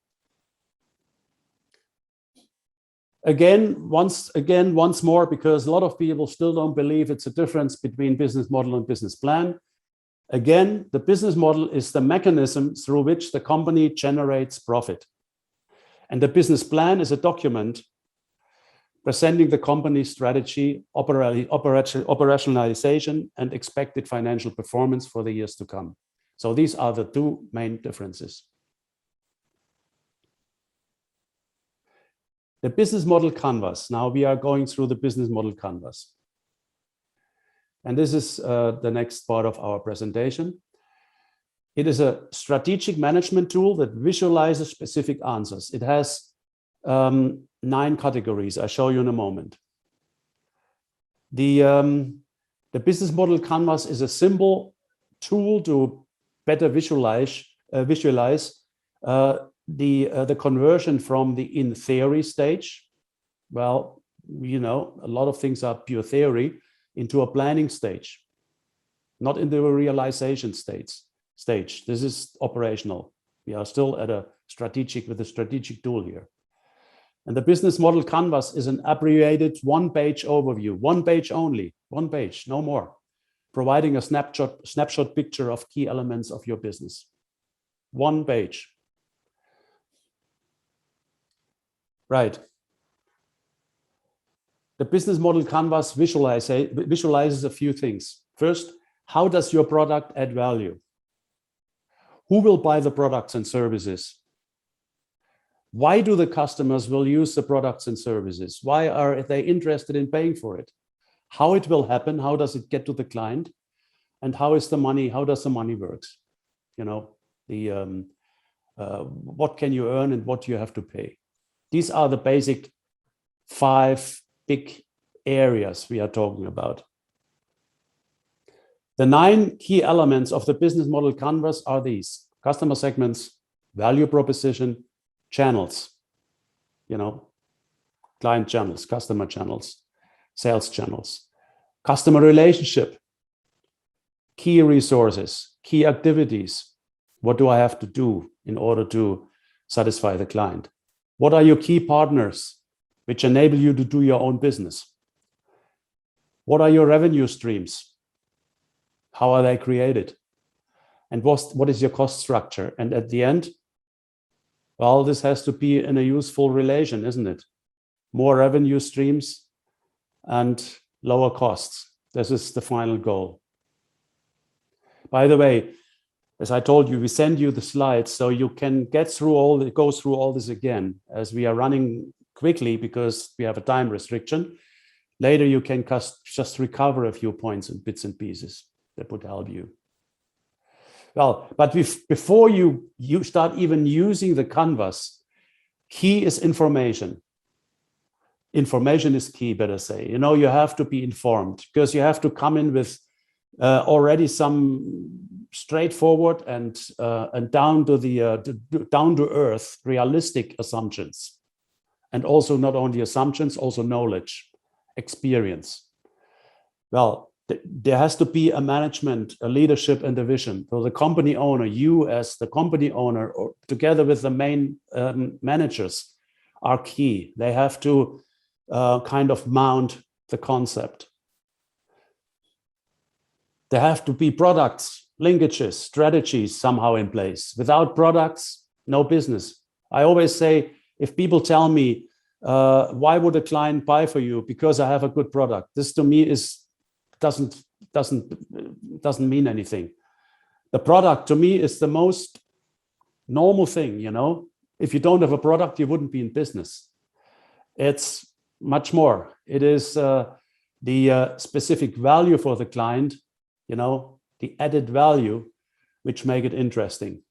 Once more, because a lot of people still don't believe it's a difference between business model and business plan. Again, the business model is the mechanism through which the company generates profit. And the business plan is a document presenting the company's strategy, operationalization, and expected financial performance for the years to come. So these are the two main differences. The business model canvas. Now we are going through the business model canvas. And this is the next part of our presentation. It is a strategic management tool that visualizes specific answers. It has 9 categories. I'll show you in a moment. The business model canvas is a simple tool to better visualize the conversion from the in theory stage. Well, you know, a lot of things are pure theory, into a planning stage, not in the realization stage. This is operational. We are still at a strategic tool here. And the business model canvas is an abbreviated 1-page overview, 1 page only, 1 page, no more, providing a snapshot picture of key elements of your business. 1 page. Right. The business model canvas visualizes a few things. First, how does your product add value? Who will buy the products and services? Why do the customers will use the products and services? Why are they interested in paying for it? How it will happen? How does it get to the client? And how does the money work? You know, what can you earn and what you have to pay? These are the basic 5 big areas we are talking about. The 9 key elements of the business model canvas are these: customer segments, value proposition, channels, you know, client channels, customer channels, sales channels, customer relationship, key resources, key activities. What do I have to do in order to satisfy the client? What are your key partners which enable you to do your own business? What are your revenue streams? How are they created? And what is your cost structure? And at the end, well, this has to be in a useful relation, isn't it? More revenue streams and lower costs. This is the final goal. By the way, as I told you, we send you the slides so you can go through all this again, as we are running quickly because we have a time restriction. Later, you can just recover a few points and bits and pieces that would help you. Well, but before you start even using the canvas, key is information. Information is key, better say. You know, you have to be informed because you have to come in with already some straightforward and down to earth, realistic assumptions, and also not only assumptions, also knowledge, experience. Well, there has to be a management, a leadership, and a vision. So the company owner, you as the company owner, or together with the main managers, are key. They have to kind of mount the concept. There have to be products, linkages, strategies somehow in place. Without products, no business. I always say, if people tell me Why would a client buy for you? Because I have a good product. This to me doesn't mean anything. The product to me is the most normal thing, you know. If you don't have a product, you wouldn't be in business. It's much more. It is the specific value for the client, you know, the added value, which make it interesting.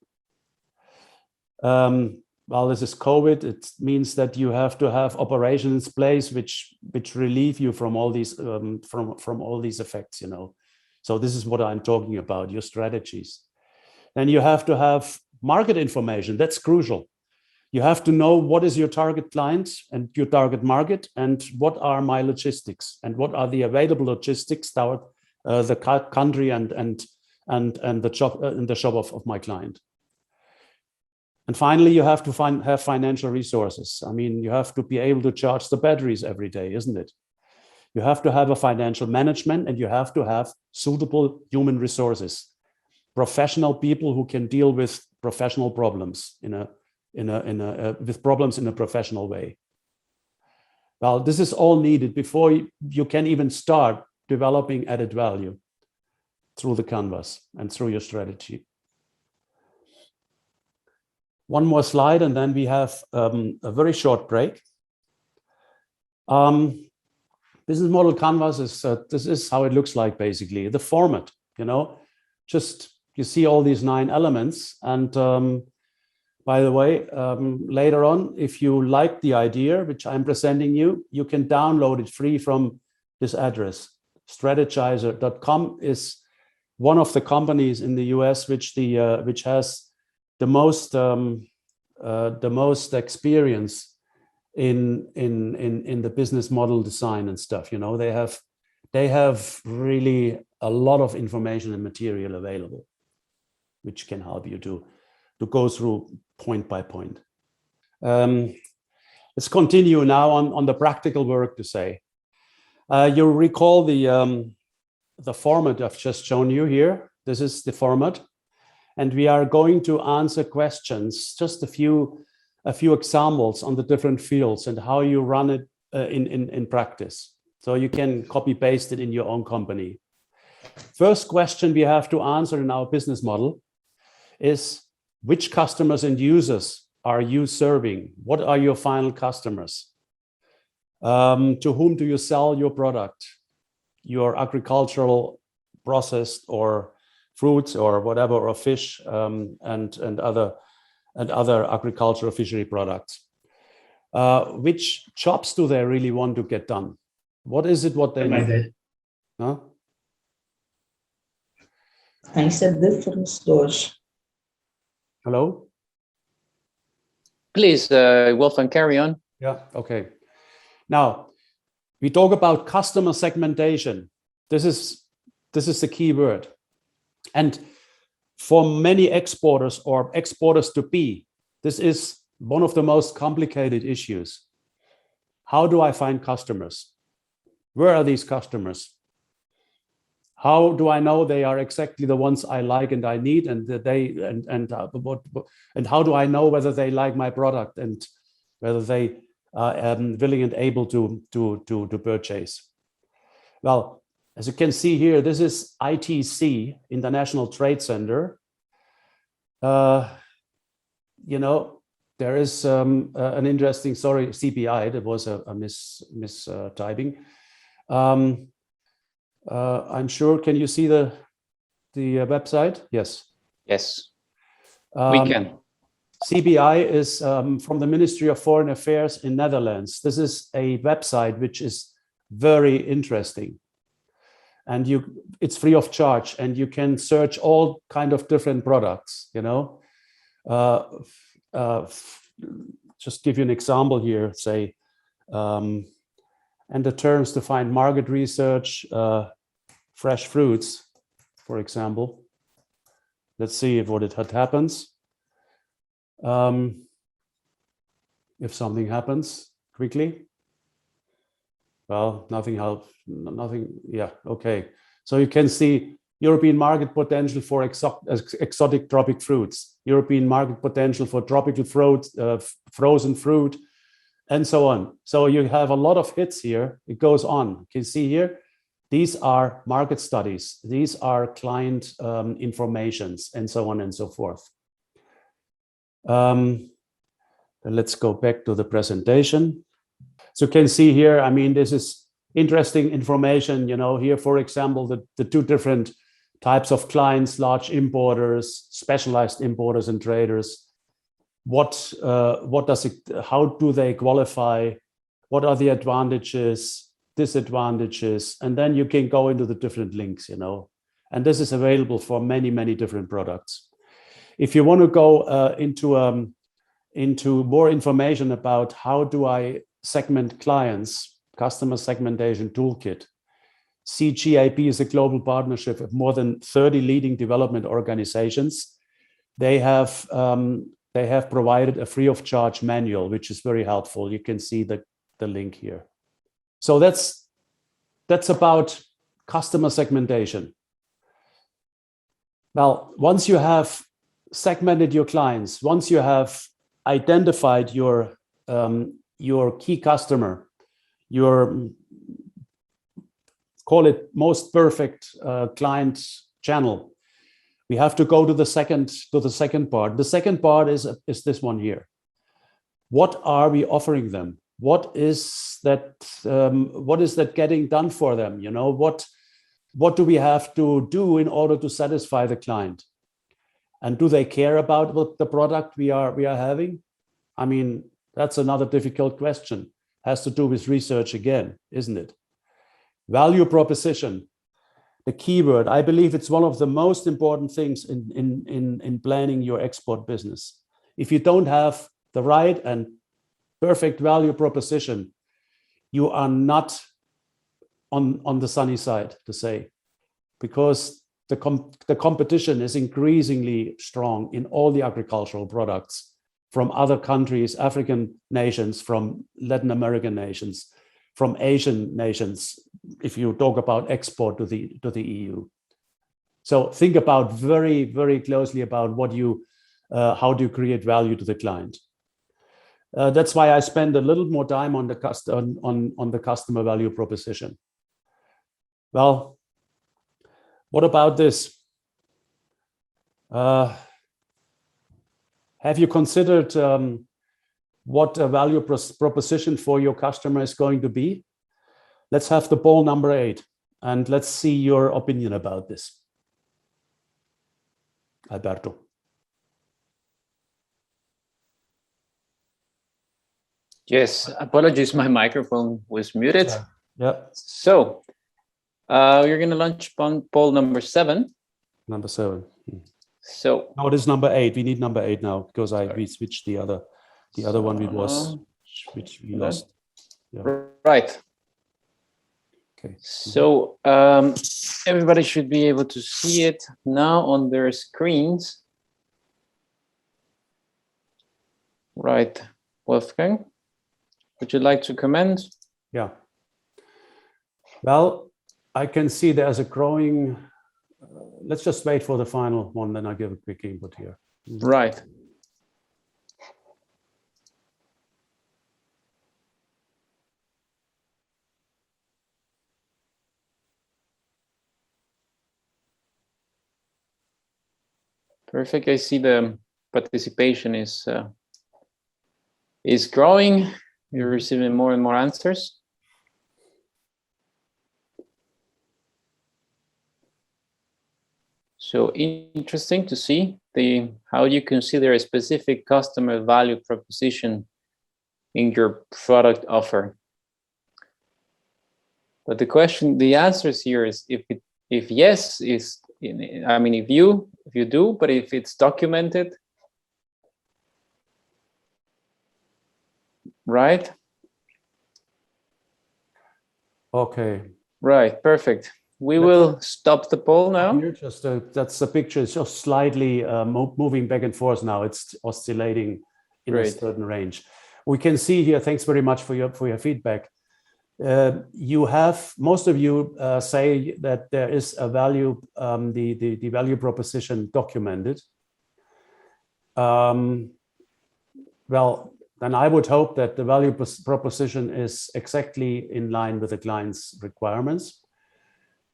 Well, this is COVID. It means that you have to have operations in place which relieve you from all these from all these effects, you know. So this is what I'm talking about, your strategies. Then you have to have market information. That's crucial. You have to know what is your target client and your target market, and what are my logistics, and what are the available logistics toward the country and the job in the shop of my client. And finally, you have to have financial resources. I mean, you have to be able to charge the batteries every day, isn't it? You have to have a financial management, and you have to have suitable human resources, professional people who can deal with professional problems with problems in a professional way. Well, this is all needed before you can even start developing added value through the canvas and through your strategy. One more slide, and then we have a very short break. Business model canvas is this is how it looks like, basically. The format, you know, just you see all these 9 elements. And by the way, later on, if you like the idea which I'm presenting you, you can download it free from this address. Strategizer.com is one of the companies in the US which has the most experience in the business model design and stuff. You know, they have really a lot of information and material available, which can help you to go through point by point. Let's continue now on the practical work to say. You recall the format I've just shown you here. This is the format. And we are going to answer questions, just a few examples on the different fields and how you run it in practice. So you can copy paste it in your own company. First question we have to answer in our business model is, which customers and users are you serving? What are your final customers? To whom do you sell your product? Your agricultural processed or fruits or whatever, or fish and other agricultural fishery products. Which jobs do they really want to get done? What is it what they need? Huh? Hello?
Please, Wolfgang, carry on.
Yeah, okay. Now, we talk about customer segmentation. This is the key word. And for many exporters or exporters to be, this is one of the most complicated issues. How do I find customers? Where are these customers? How do I know they are exactly the ones I like and I need, and and how do I know whether they like my product and whether they are willing and able to purchase? Well, as you can see here, this is ITC, International Trade Center. You know, there is an interesting, sorry, CPI, that was a mistyping. I'm sure, can you see the website? Yes.
Yes, we can.
CBI is from the Ministry of Foreign Affairs in Netherlands. This is a website which is very interesting. And it's free of charge, and you can search all kind of different products, you know. Just give you an example here, say, and the terms to find market research, fresh fruits, for example. Let's see if it happens. If something happens quickly. Well, nothing helps, nothing, yeah, okay. So you can see European market potential for exotic tropic fruits, European market potential for tropical fruits, frozen fruit, and so on. So you have a lot of hits here. It goes on. You can see here, these are market studies. These are client informations, and so on and so forth. Let's go back to the presentation. So you can see here, I mean, this is interesting information, you know, here, for example, the two different types of clients, large importers, specialized importers and traders. What does it, how do they qualify? What are the advantages, disadvantages? And then you can go into the different links, you know, and this is available for many, many different products. If you want to go into more information about how do I segment clients, customer segmentation toolkit. CGIP is a global partnership of more than 30 leading development organizations. They have provided a free of charge manual, which is very helpful. You can see the link here. So that's about customer segmentation. Well, once you have segmented your clients, once you have identified your key customer, your, call it most perfect client channel, we have to go to the second part. The second part is this one here. What are we offering them? What is that getting done for them? You know, what do we have to do in order to satisfy the client? And do they care about what the product we are having? I mean, that's another difficult question. Has to do with research again, isn't it? Value proposition, the keyword. I believe it's one of the most important things in planning your export business. If you don't have the right and perfect value proposition, you are not on the sunny side, to say, because the competition is increasingly strong in all the agricultural products from other countries, African nations, from Latin American nations, from Asian nations, if you talk about export to the EU. So think about very, very closely about how do you create value to the client. That's why I spend a little more time on the customer value proposition. Well, what about this? Have you considered what a value proposition for your customer is going to be? Let's have the poll number 8, and let's see your opinion about this. Alberto.
Yes, apologies, my microphone was muted.
Yeah.
So you're going to launch poll number 7.
Number 7.
So
no, it is number 8. We need number 8 now because we switched the other one which we lost. Yeah.
Right.
Okay.
So everybody should be able to see it now on their screens. Right, Wolfgang, would you like to comment?
Yeah. Well, I can see there's a growing. Let's just wait for the final one, then I'll give a quick input here.
Right. Perfect. I see the participation is growing. You're receiving more and more answers. So interesting to see how you consider a specific customer value proposition in your product offer. But the answers here is if yes is, I mean, if you do, but if it's documented, right?
Okay.
Right. Perfect. We will stop the poll now.
Just that's the picture. It's just slightly moving back and forth now. It's oscillating in a certain range. We can see here. Thanks very much for your feedback. You have, most of you say that there is a value, the value proposition documented. Well, then I would hope that the value proposition is exactly in line with the client's requirements.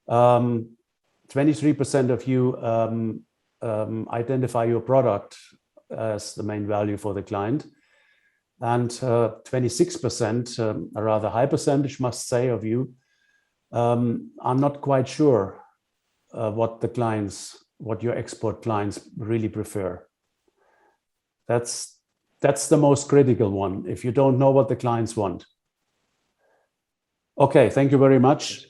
23% of you identify your product as the main value for the client. And 26%, a rather high percentage, must say, of you are not quite sure what your export clients really prefer. That's the most critical one, if you don't know what the clients want. Okay, thank you very much.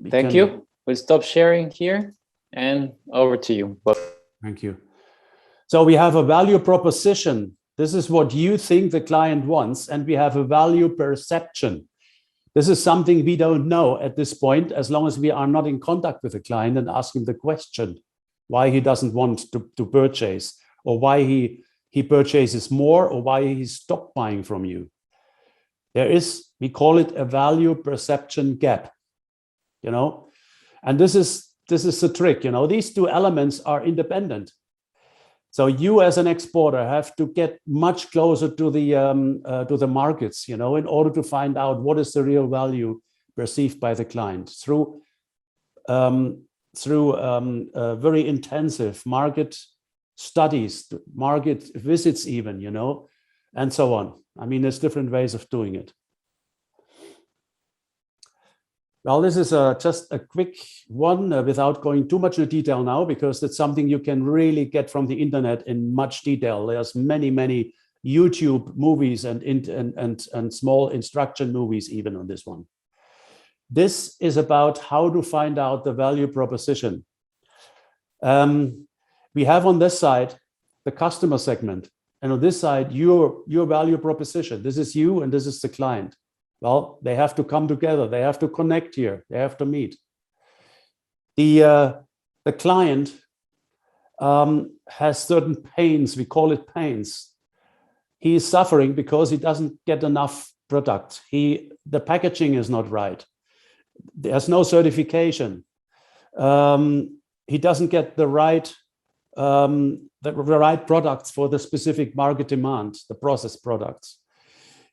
Thank you. We'll stop sharing here and over to you.
Thank you. So we have a value proposition. This is what you think the client wants, and we have a value perception. This is something we don't know at this point, as long as we are not in contact with the client and asking the question why he doesn't want to purchase, or why he purchases more, or why he stopped buying from you. We call it a value perception gap, and this is the trick. These two elements are independent. So you as an exporter have to get much closer to the markets, in order to find out what is the real value perceived by the client through very intensive market studies, market visits even, and so on. I mean, there's different ways of doing it. Well, this is just a quick one without going too much into detail now, because it's something you can really get from the internet in much detail. There's many YouTube movies and small instruction movies even on this one. This is about how to find out the value proposition. We have on this side the customer segment, and on this side your value proposition. This is you and this is the client. Well, they have to come together. They have to connect here. They have to meet. The client has certain pains. We call it pains. He is suffering because he doesn't get enough product. The packaging is not right. There's no certification. He doesn't get the right products for the specific market demand, the processed products.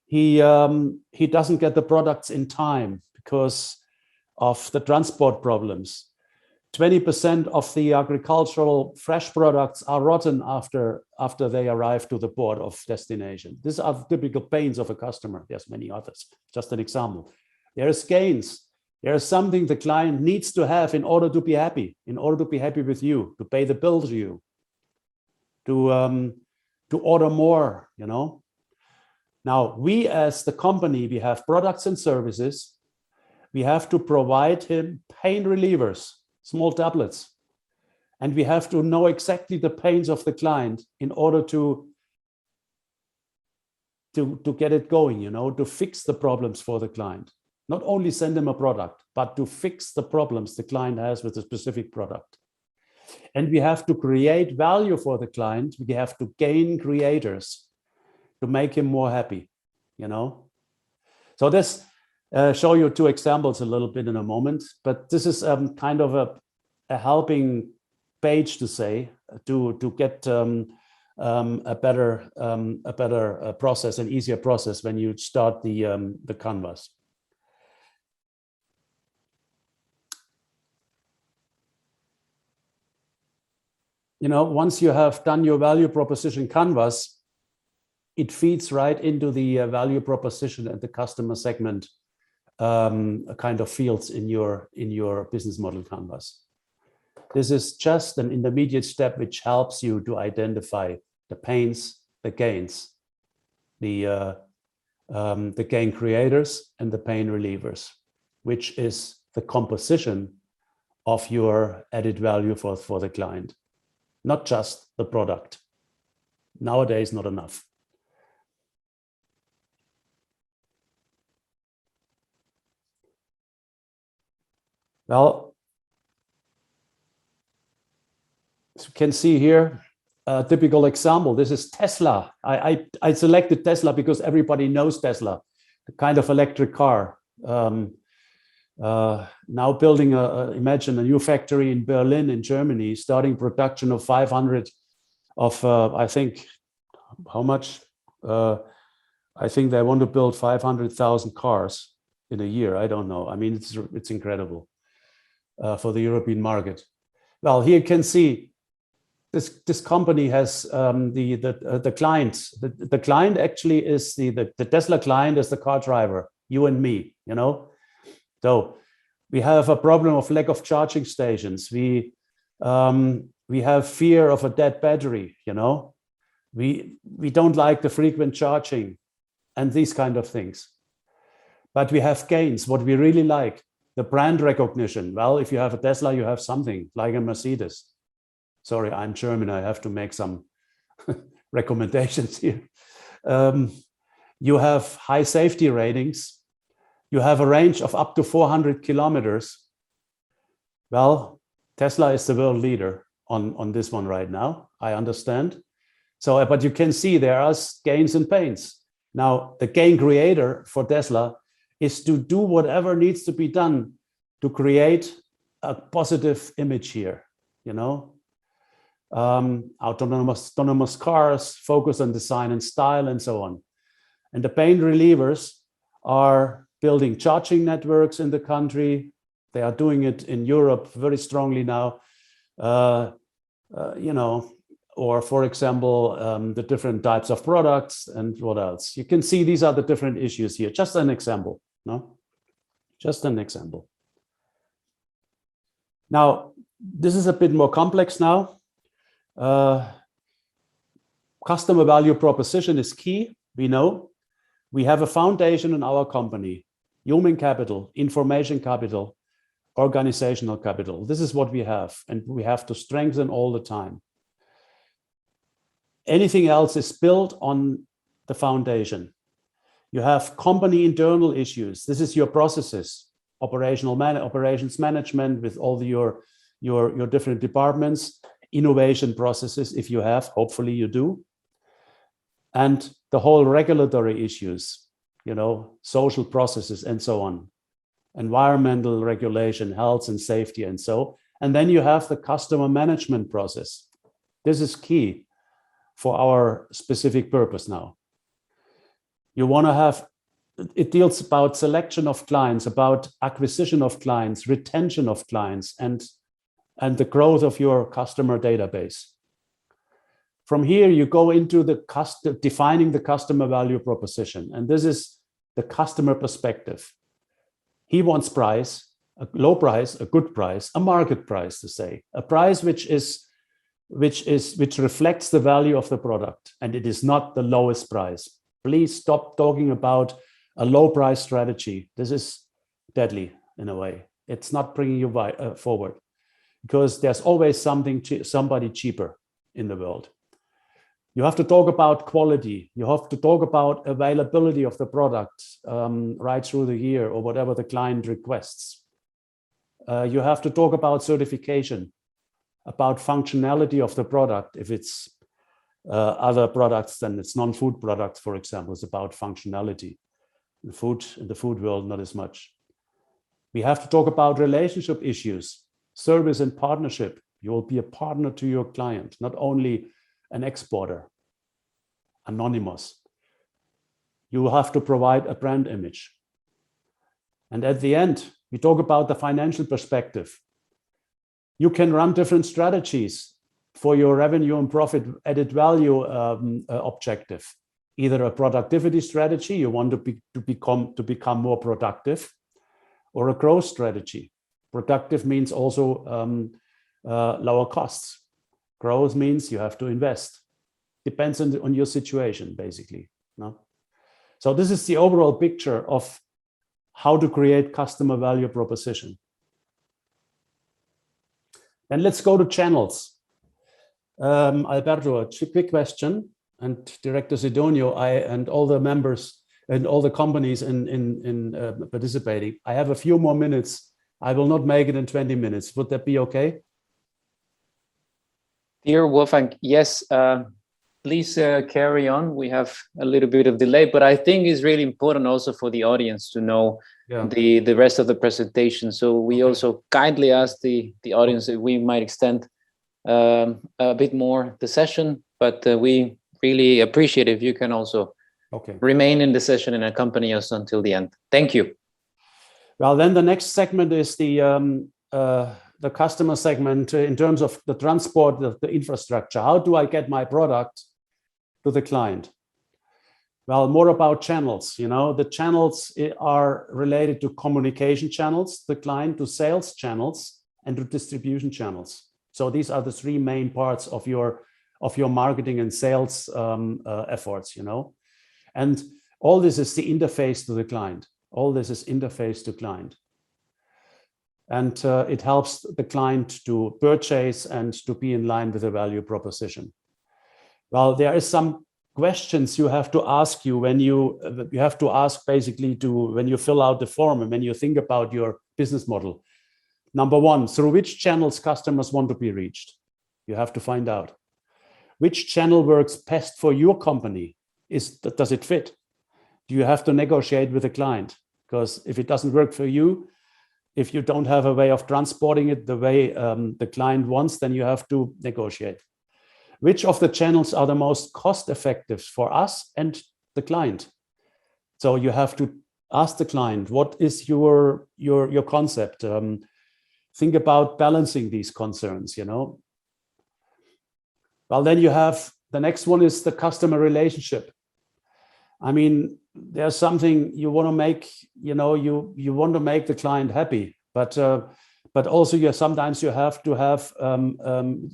He doesn't get the products in time because of the transport problems. 20% of the agricultural fresh products are rotten after they arrive to the port of destination. These are the typical pains of a customer. There's many others. Just an example. There's gains. There's something the client needs to have in order to be happy with you, to pay the bill to you, to order more, Now, we as the company, we have products and services. We have to provide him pain relievers, small tablets. And we have to know exactly the pains of the client in order to get it going, to fix the problems for the client. Not only send him a product, but to fix the problems the client has with a specific product. And we have to create value for the client. We have to gain creators to make him more happy, So this show you two examples a little bit in a moment, but this is kind of a helping page to say to get a better process, an easier process when you start the canvas. Once you have done your value proposition canvas, it feeds right into the value proposition and the customer segment kind of fields in your business model canvas. This is just an intermediate step which helps you to identify the pains, the gains, the gain creators and the pain relievers, which is the composition of your added value for the client, not just the product. Nowadays, not enough. Well, as you can see here, a typical example. This is Tesla. I selected Tesla because everybody knows Tesla, the kind of electric car. Now building imagine a new factory in Berlin, in Germany, starting production of 500 of, I think, how much? I think they want to build 500,000 cars in a year. I don't know. I mean, it's incredible for the European market. Well, here you can see this company has the client. The client actually is the Tesla client is the car driver, you and me, you know. So we have a problem of lack of charging stations. We have fear of a dead battery, you know. We don't like the frequent charging and these kind of things. But we have gains. What we really like, the brand recognition. Well, if you have a Tesla, you have something like a Mercedes. Sorry, I'm German. I have to make some recommendations here. You have high safety ratings. You have a range of up to 400 kilometers. Well, Tesla is the world leader on this one right now, I understand. So, but you can see there are gains and pains. Now, the gain creator for Tesla is to do whatever needs to be done to create a positive image here, you know. Autonomous cars, focus on design and style, and so on. And the pain relievers are building charging networks in the country. They are doing it in Europe very strongly now, you know, or for example, the different types of products and what else. You can see these are the different issues here. Just an example, no? Just an example. Now, this is a bit more complex now. Customer value proposition is key. We know we have a foundation in our company: human capital, information capital, organizational capital. This is what we have, and we have to strengthen all the time. Anything else is built on the foundation. You have company internal issues. This is your processes, operations management with all your different departments. Innovation processes, if you have, hopefully you do. And the whole regulatory issues, you know, social processes and so on. Environmental regulation, health and safety and so. And then you have the customer management process. This is key for our specific purpose now. You want to have, it deals about selection of clients, about acquisition of clients, retention of clients, and the growth of your customer database. From here, you go into defining the customer value proposition. And this is the customer perspective. He wants price, a low price, a good price, a market price to say, a price which reflects the value of the product. And it is not the lowest price. Please stop talking about a low price strategy. This is deadly in a way. It's not bringing you forward. Because there's always somebody cheaper in the world. You have to talk about quality. You have to talk about availability of the product right through the year or whatever the client requests. You have to talk about certification, about functionality of the product. If it's other products, then it's non-food products, for example. It's about functionality. In the food world, not as much. We have to talk about relationship issues. Service and partnership. You will be a partner to your client, not only an exporter, anonymous. You will have to provide a brand image. And at the end, we talk about the financial perspective. You can run different strategies for your revenue and profit added value objective. Either a productivity strategy, you want to become more productive, or a growth strategy. Productive means also lower costs. Growth means you have to invest. Depends on your situation, basically. No? So this is the overall picture of how to create customer value proposition. Then let's go to channels. Alberto, a quick question, and Director Sidonio, and all the members and all the companies in participating. I have a few more minutes. I will not make it in 20 minutes. Would that be okay?
Dear Wolfgang, yes, please carry on. We have a little bit of delay, but I think it's really important also for the audience to know the rest of the presentation. So we also kindly ask the audience that we might extend a bit more the session, but we really appreciate if you can also
Okay.
remain in the session and accompany us until the end. Thank you.
Well, then the next segment is the customer segment in terms of the transport, the infrastructure. How do I get my product to the client? Well, more about channels. The channels are related to communication channels, the client, to sales channels, and to distribution channels. So these are the three main parts of your marketing and sales efforts. And all this is the interface to the client. All this is interface to client. And it helps the client to purchase and to be in line with the value proposition. Well, there is some questions you have to ask when you have to ask basically when you fill out the form and when you think about your business model. Number one, through which channels customers want to be reached? You have to find out. Which channel works best for your company? Does it fit? Do you have to negotiate with the client? Because if it doesn't work for you, if you don't have a way of transporting it the way the client wants, then you have to negotiate. Which of the channels are the most cost effective for us and the client? So you have to ask the client, what is your concept? Think about balancing these concerns, Well, then you have the next one is the customer relationship. I mean, there's something you want to make, you want to make the client happy, but also sometimes you have to have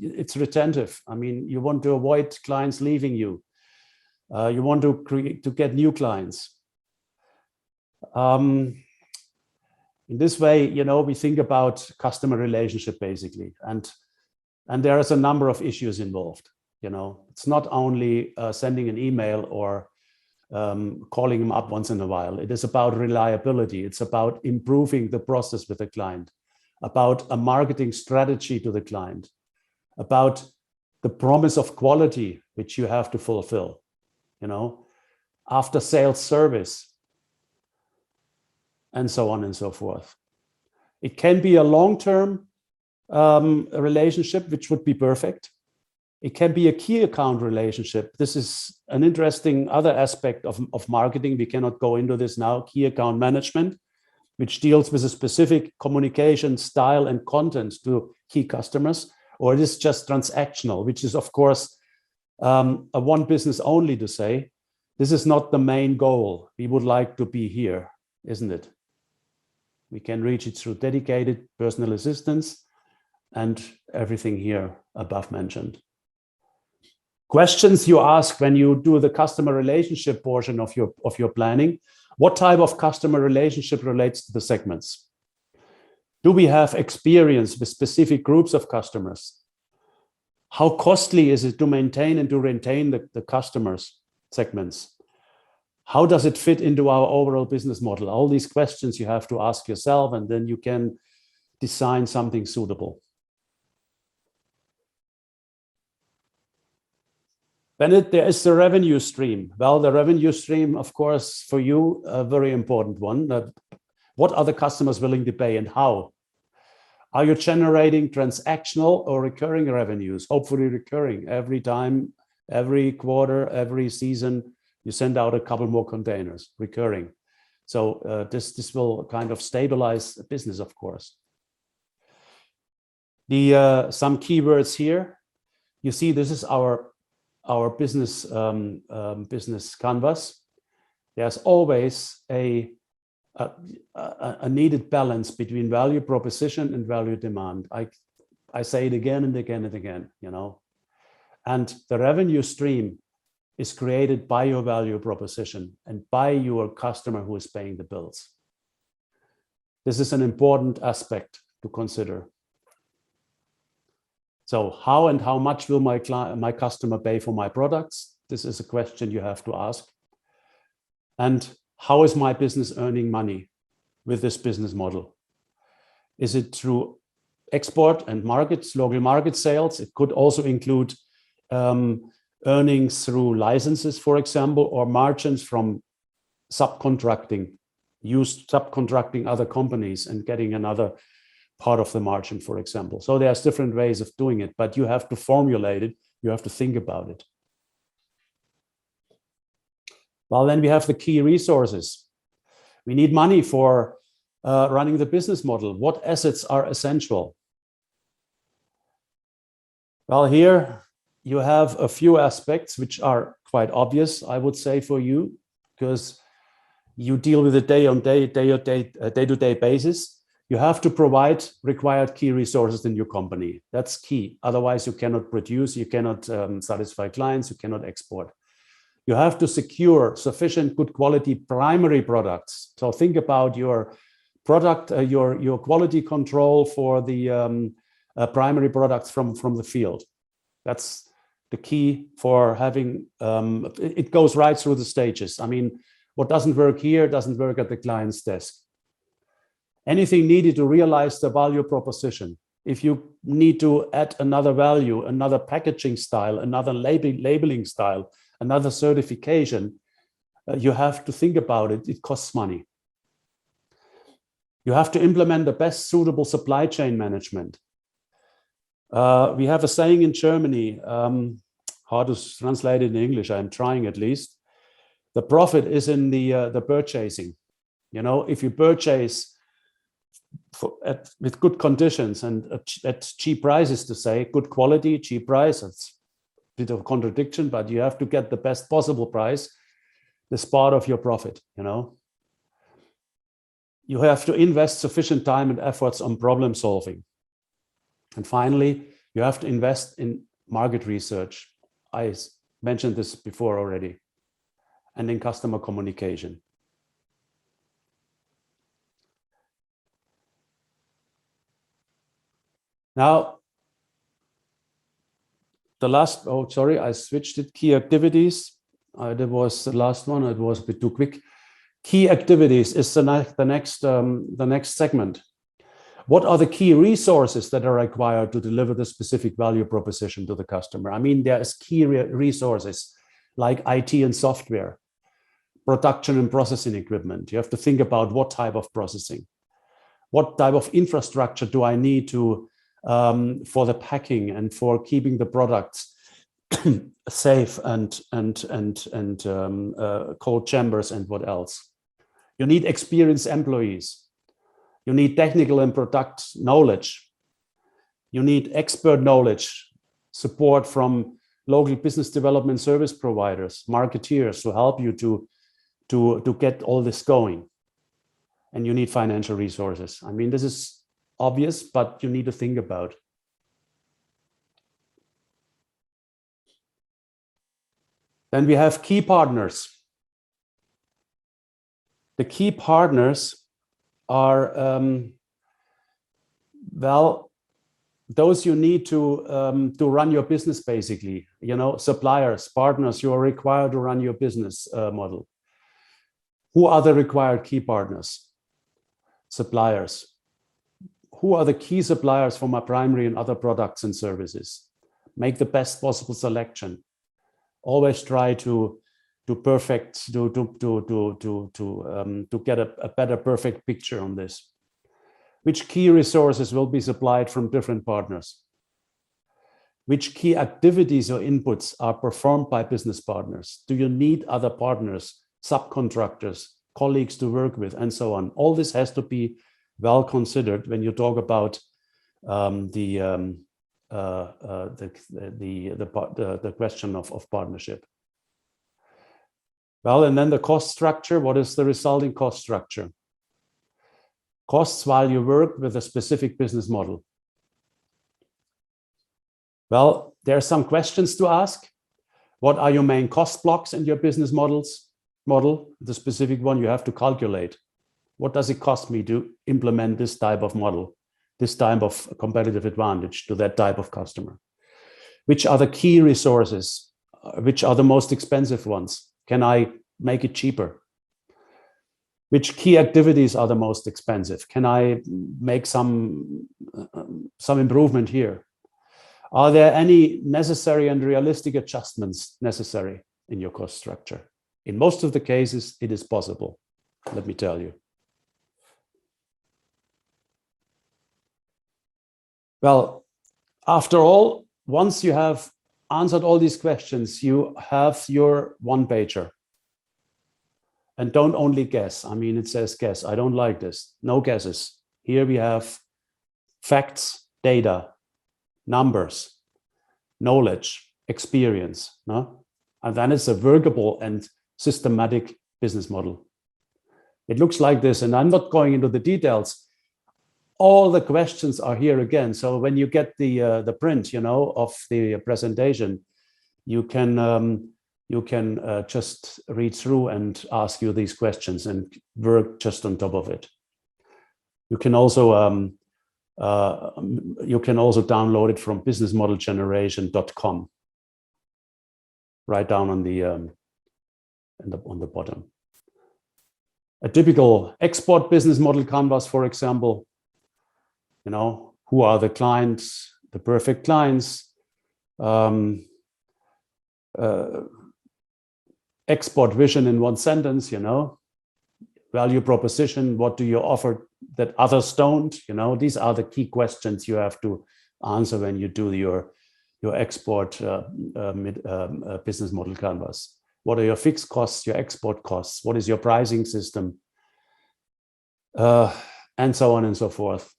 it's retentive. I mean, you want to avoid clients leaving you. You want to get new clients. In this way, we think about customer relationship basically, and there is a number of issues involved. It's not only sending an email or calling them up once in a while. It is about reliability. It's about improving the process with the client, about a marketing strategy to the client, about the promise of quality, which you have to fulfill, after sales service, and so on and so forth. It can be a long-term relationship, which would be perfect. It can be a key account relationship. This is an interesting other aspect of marketing. We cannot go into this now. Key account management, which deals with a specific communication style and content to key customers, or it is just transactional, which is, of course, a one business only to say, this is not the main goal. We would like to be here, isn't it? We can reach it through dedicated personal assistance and everything here above mentioned. Questions you ask when you do the customer relationship portion of your planning. What type of customer relationship relates to the segments? Do we have experience with specific groups of customers? How costly is it to maintain and to retain the customers segments? How does it fit into our overall business model? All these questions you have to ask yourself, and then you can design something suitable. Then there is the revenue stream. Well, the revenue stream, of course, for you, a very important one. What are the customers willing to pay and how? Are you generating transactional or recurring revenues? Hopefully recurring. Every time, every quarter, every season, you send out a couple more containers, recurring. So this will kind of stabilize the business, of course. Some keywords here. You see, this is our business business canvas. There's always a needed balance between value proposition and value demand. I say it again and again and again, And the revenue stream is created by your value proposition and by your customer who is paying the bills. This is an important aspect to consider. So how and how much will my customer pay for my products? This is a question you have to ask. And how is my business earning money with this business model? Is it through export and markets, local market sales? It could also include earnings through licenses, for example, or margins from subcontracting other companies and getting another part of the margin, for example. So there's different ways of doing it, but you have to formulate it. You have to think about it. Well, then we have the key resources. We need money for running the business model. What assets are essential? Well, here you have a few aspects which are quite obvious, I would say, for you, because you deal with it day-to-day basis. You have to provide required key resources in your company. That's key. Otherwise, you cannot produce, you cannot satisfy clients, you cannot export. You have to secure sufficient good quality primary products. So think about your product, your quality control for the primary products from the field. That's the key for having, it goes right through the stages. I mean, what doesn't work here doesn't work at the client's desk. Anything needed to realize the value proposition. If you need to add another value, another packaging style, another labeling style, another certification, you have to think about it. It costs money. You have to implement the best suitable supply chain management. We have a saying in Germany, hard to translate it in English, I'm trying at least. The profit is in the purchasing. You know, if you purchase with good conditions and at cheap prices, to say good quality, cheap price, it's a bit of a contradiction, but you have to get the best possible price. That's part of your profit, you know. You have to invest sufficient time and efforts on problem solving. And finally, you have to invest in market research. I mentioned this before already. And in customer communication. Now, the last, oh, sorry, I switched it, key activities. That was the last one, it was a bit too quick. Key activities is the next segment. What are the key resources that are required to deliver the specific value proposition to the customer? I mean, there's key resources like IT and software, production and processing equipment. You have to think about what type of processing, what type of infrastructure do I need to for the packing and for keeping the products safe and cold chambers and what else. You need experienced employees. You need technical and product knowledge. You need expert knowledge, support from local business development service providers, marketeers to help you to get all this going. And you need financial resources. I mean, this is obvious, but you need to think about. Then we have key partners. The key partners are, well, those you need to run your business, basically. You know, suppliers, partners, you are required to run your business model. Who are the required key partners? Suppliers. Who are the key suppliers for my primary and other products and services? Make the best possible selection. Always try to perfect, to get a better perfect picture on this. Which key resources will be supplied from different partners? Which key activities or inputs are performed by business partners? Do you need other partners, subcontractors, colleagues to work with, and so on? All this has to be well considered when you talk about the question of partnership. Well, and then the cost structure. What is the resulting cost structure? Costs while you work with a specific business model. Well, there are some questions to ask. What are your main cost blocks in your business model? The specific one you have to calculate. What does it cost me to implement this type of model, this type of competitive advantage to that type of customer? Which are the key resources? Which are the most expensive ones? Can I make it cheaper? Which key activities are the most expensive? Can I make some improvement here? Are there any necessary and realistic adjustments necessary in your cost structure? In most of the cases, it is possible, let me tell you. Well, after all, once you have answered all these questions, you have your one-pager. And don't only guess. I mean, it says guess. I don't like this. No guesses. Here we have facts, data, numbers, knowledge, experience, no? And then it's a workable and systematic business model. It looks like this, and I'm not going into the details. All the questions are here again. So when you get the print, of the presentation, you can just read through and ask you these questions and work just on top of it. You can also download it from businessmodelgeneration.com. Right down on the bottom. A typical export business model canvas, for example. Who are the clients, the perfect clients? Export vision in one sentence, value proposition, what do you offer that others don't? These are the key questions you have to answer when you do your export business model canvas. What are your fixed costs, your export costs? What is your pricing system? And so on and so forth.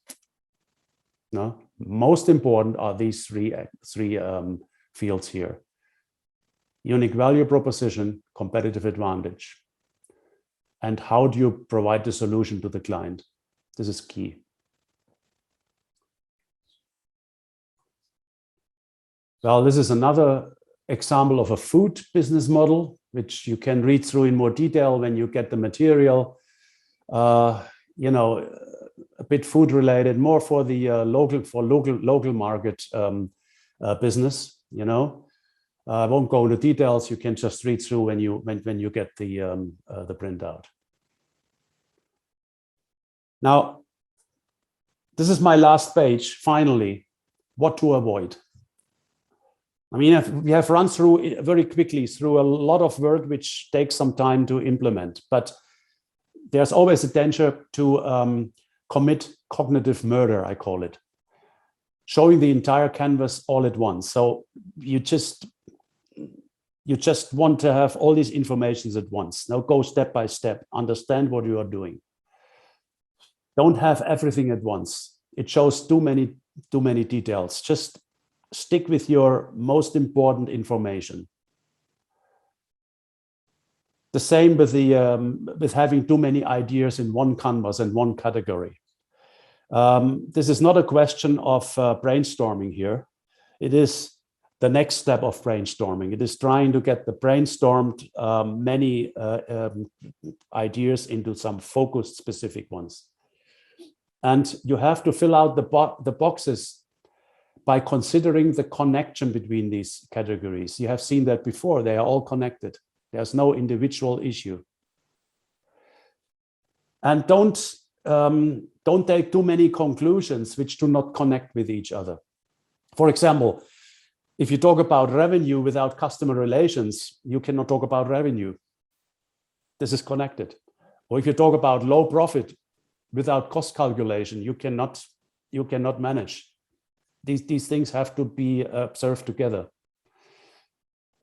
No, most important are these three fields here. Unique value proposition, competitive advantage. And how do you provide the solution to the client? This is key. Well, this is another example of a food business model, which you can read through in more detail when you get the material. A bit food related, more for the local market business. I won't go into details. You can just read through when you get the printout. Now, this is my last page. Finally, what to avoid. I mean, we have run through very quickly through a lot of work which takes some time to implement, but there's always a danger to commit cognitive murder, I call it. Showing the entire canvas all at once. So you just want to have all these informations at once. Now go step by step, understand what you are doing. Don't have everything at once. It shows too many details. Just stick with your most important information. The same with having too many ideas in one canvas and one category. This is not a question of brainstorming here. It is the next step of brainstorming. It is trying to get the brainstormed many ideas into some focused specific ones. And you have to fill out the boxes by considering the connection between these categories. You have seen that before. They are all connected. There's no individual issue. And don't take too many conclusions which do not connect with each other. For example, if you talk about revenue without customer relations, you cannot talk about revenue. This is connected. Or if you talk about low profit without cost calculation, you cannot manage. These things have to be observed together.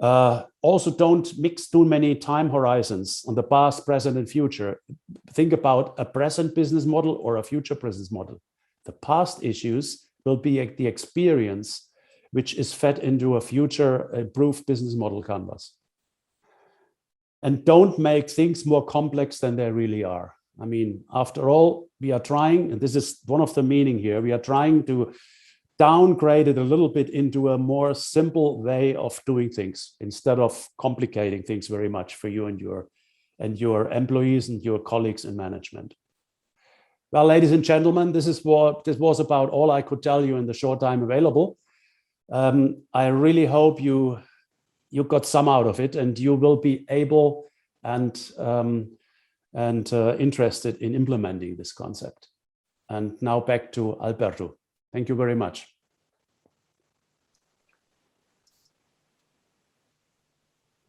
Also, don't mix too many time horizons on the past, present, and future. Think about a present business model or a future business model. The past issues will be the experience which is fed into a future improved business model canvas. And don't make things more complex than they really are. I mean, after all, we are trying, and this is one of the meaning here, we are trying to downgrade it a little bit into a more simple way of doing things instead of complicating things very much for you and your employees and your colleagues in management. Well, ladies and gentlemen, this was about all I could tell you in the short time available. I really hope you got some out of it, and you will be able and interested in implementing this concept. And now back to Alberto. Thank you very much.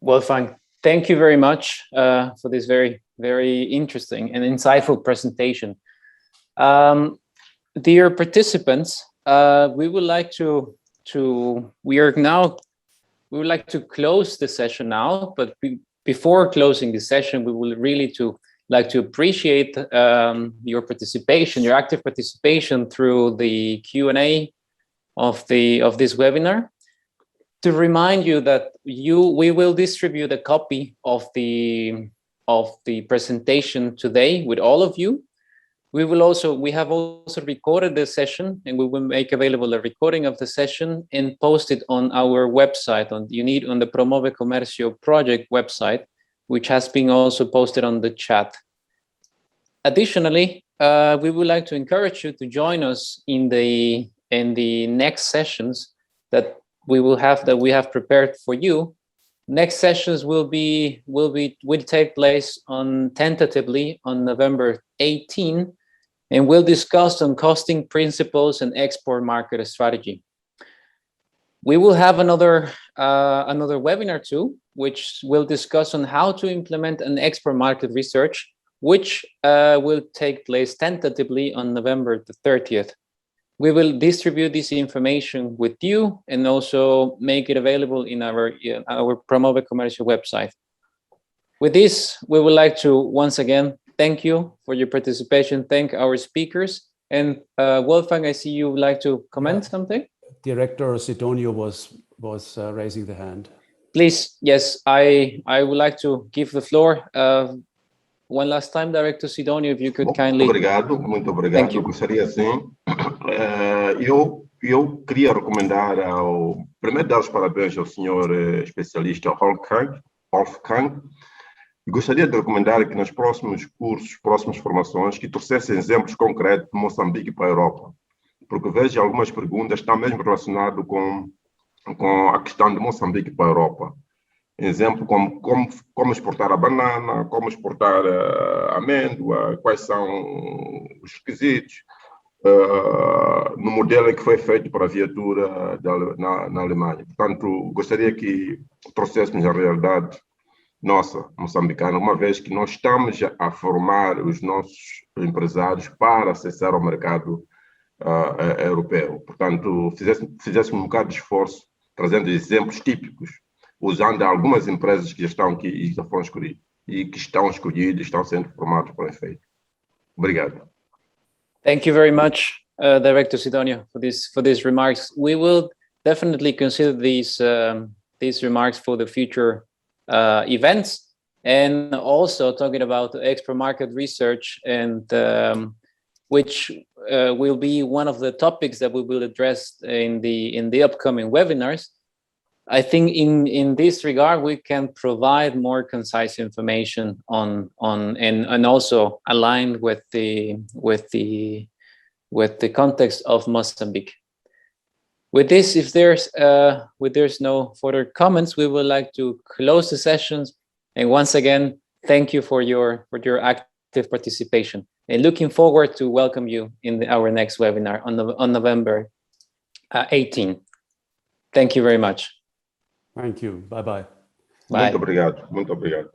Wolfgang, thank you very much for this very, very interesting and insightful presentation. Dear participants, we would like to close the session now, but before closing this session, we would really like to appreciate your participation, your active participation through the Q&A of this webinar. To remind you that we will distribute a copy of the presentation today with all of you. We have also recorded the session, and we will make available a recording of the session and post it on our website on the Promuove Comercio project website, which has been also posted on the chat. Additionally, we would like to encourage you to join us in the next sessions that we have prepared for you. Next sessions will take place tentatively on November 18, and we'll discuss on costing principles and export market strategy. We will have another webinar too, which will discuss on how to implement an export market research, which will take place tentatively on November the 30th. We will distribute this information with you and also make it available in our Promuove Comercio website. With this, we would like to once again thank you for your participation. Thank our speakers. And Wolfgang, I see you would like to comment something.
Director Sidonio was raising the hand.
Please, yes, I would like to give the floor one last time, Director Sidonio, if you could kindly.
Muito obrigado. Gostaria sim. Eu queria recomendar primeiro dar os parabéns ao senhor especialista Wolfgang. Gostaria de recomendar que nos próximos cursos, próximas formações, que trouxessem exemplos concretos de Moçambique para a Europa, porque vejo algumas perguntas estão mesmo relacionadas com a questão de Moçambique para a Europa. Exemplo como exportar a banana, como exportar a amêndoa, quais são os requisitos, no modelo em que foi feito para a viatura na Alemanha. Portanto, gostaria que trouxéssemos a realidade nossa, moçambicana, uma vez que nós estamos a formar os nossos empresários para acessar ao mercado europeu. Portanto, fizéssemos um bocado de esforço, trazendo exemplos típicos, usando algumas empresas que já estão aqui e já foram escolhidas, e que estão escolhidas e estão sendo formados para efeito. Obrigado.
Thank you very much, Director Sidonio, for these remarks. We will definitely consider these remarks for the future events, and also talking about export market research, and which will be one of the topics that we will address in the upcoming webinars. I think in this regard we can provide more concise information on and also aligned with the context of Mozambique. With this, if there's no further comments, we would like to close the sessions. And once again, thank you for your active participation. And looking forward to welcome you in our next webinar on November 18. Thank you very much.
Thank you. Bye-bye.
Bye.
Muito obrigado.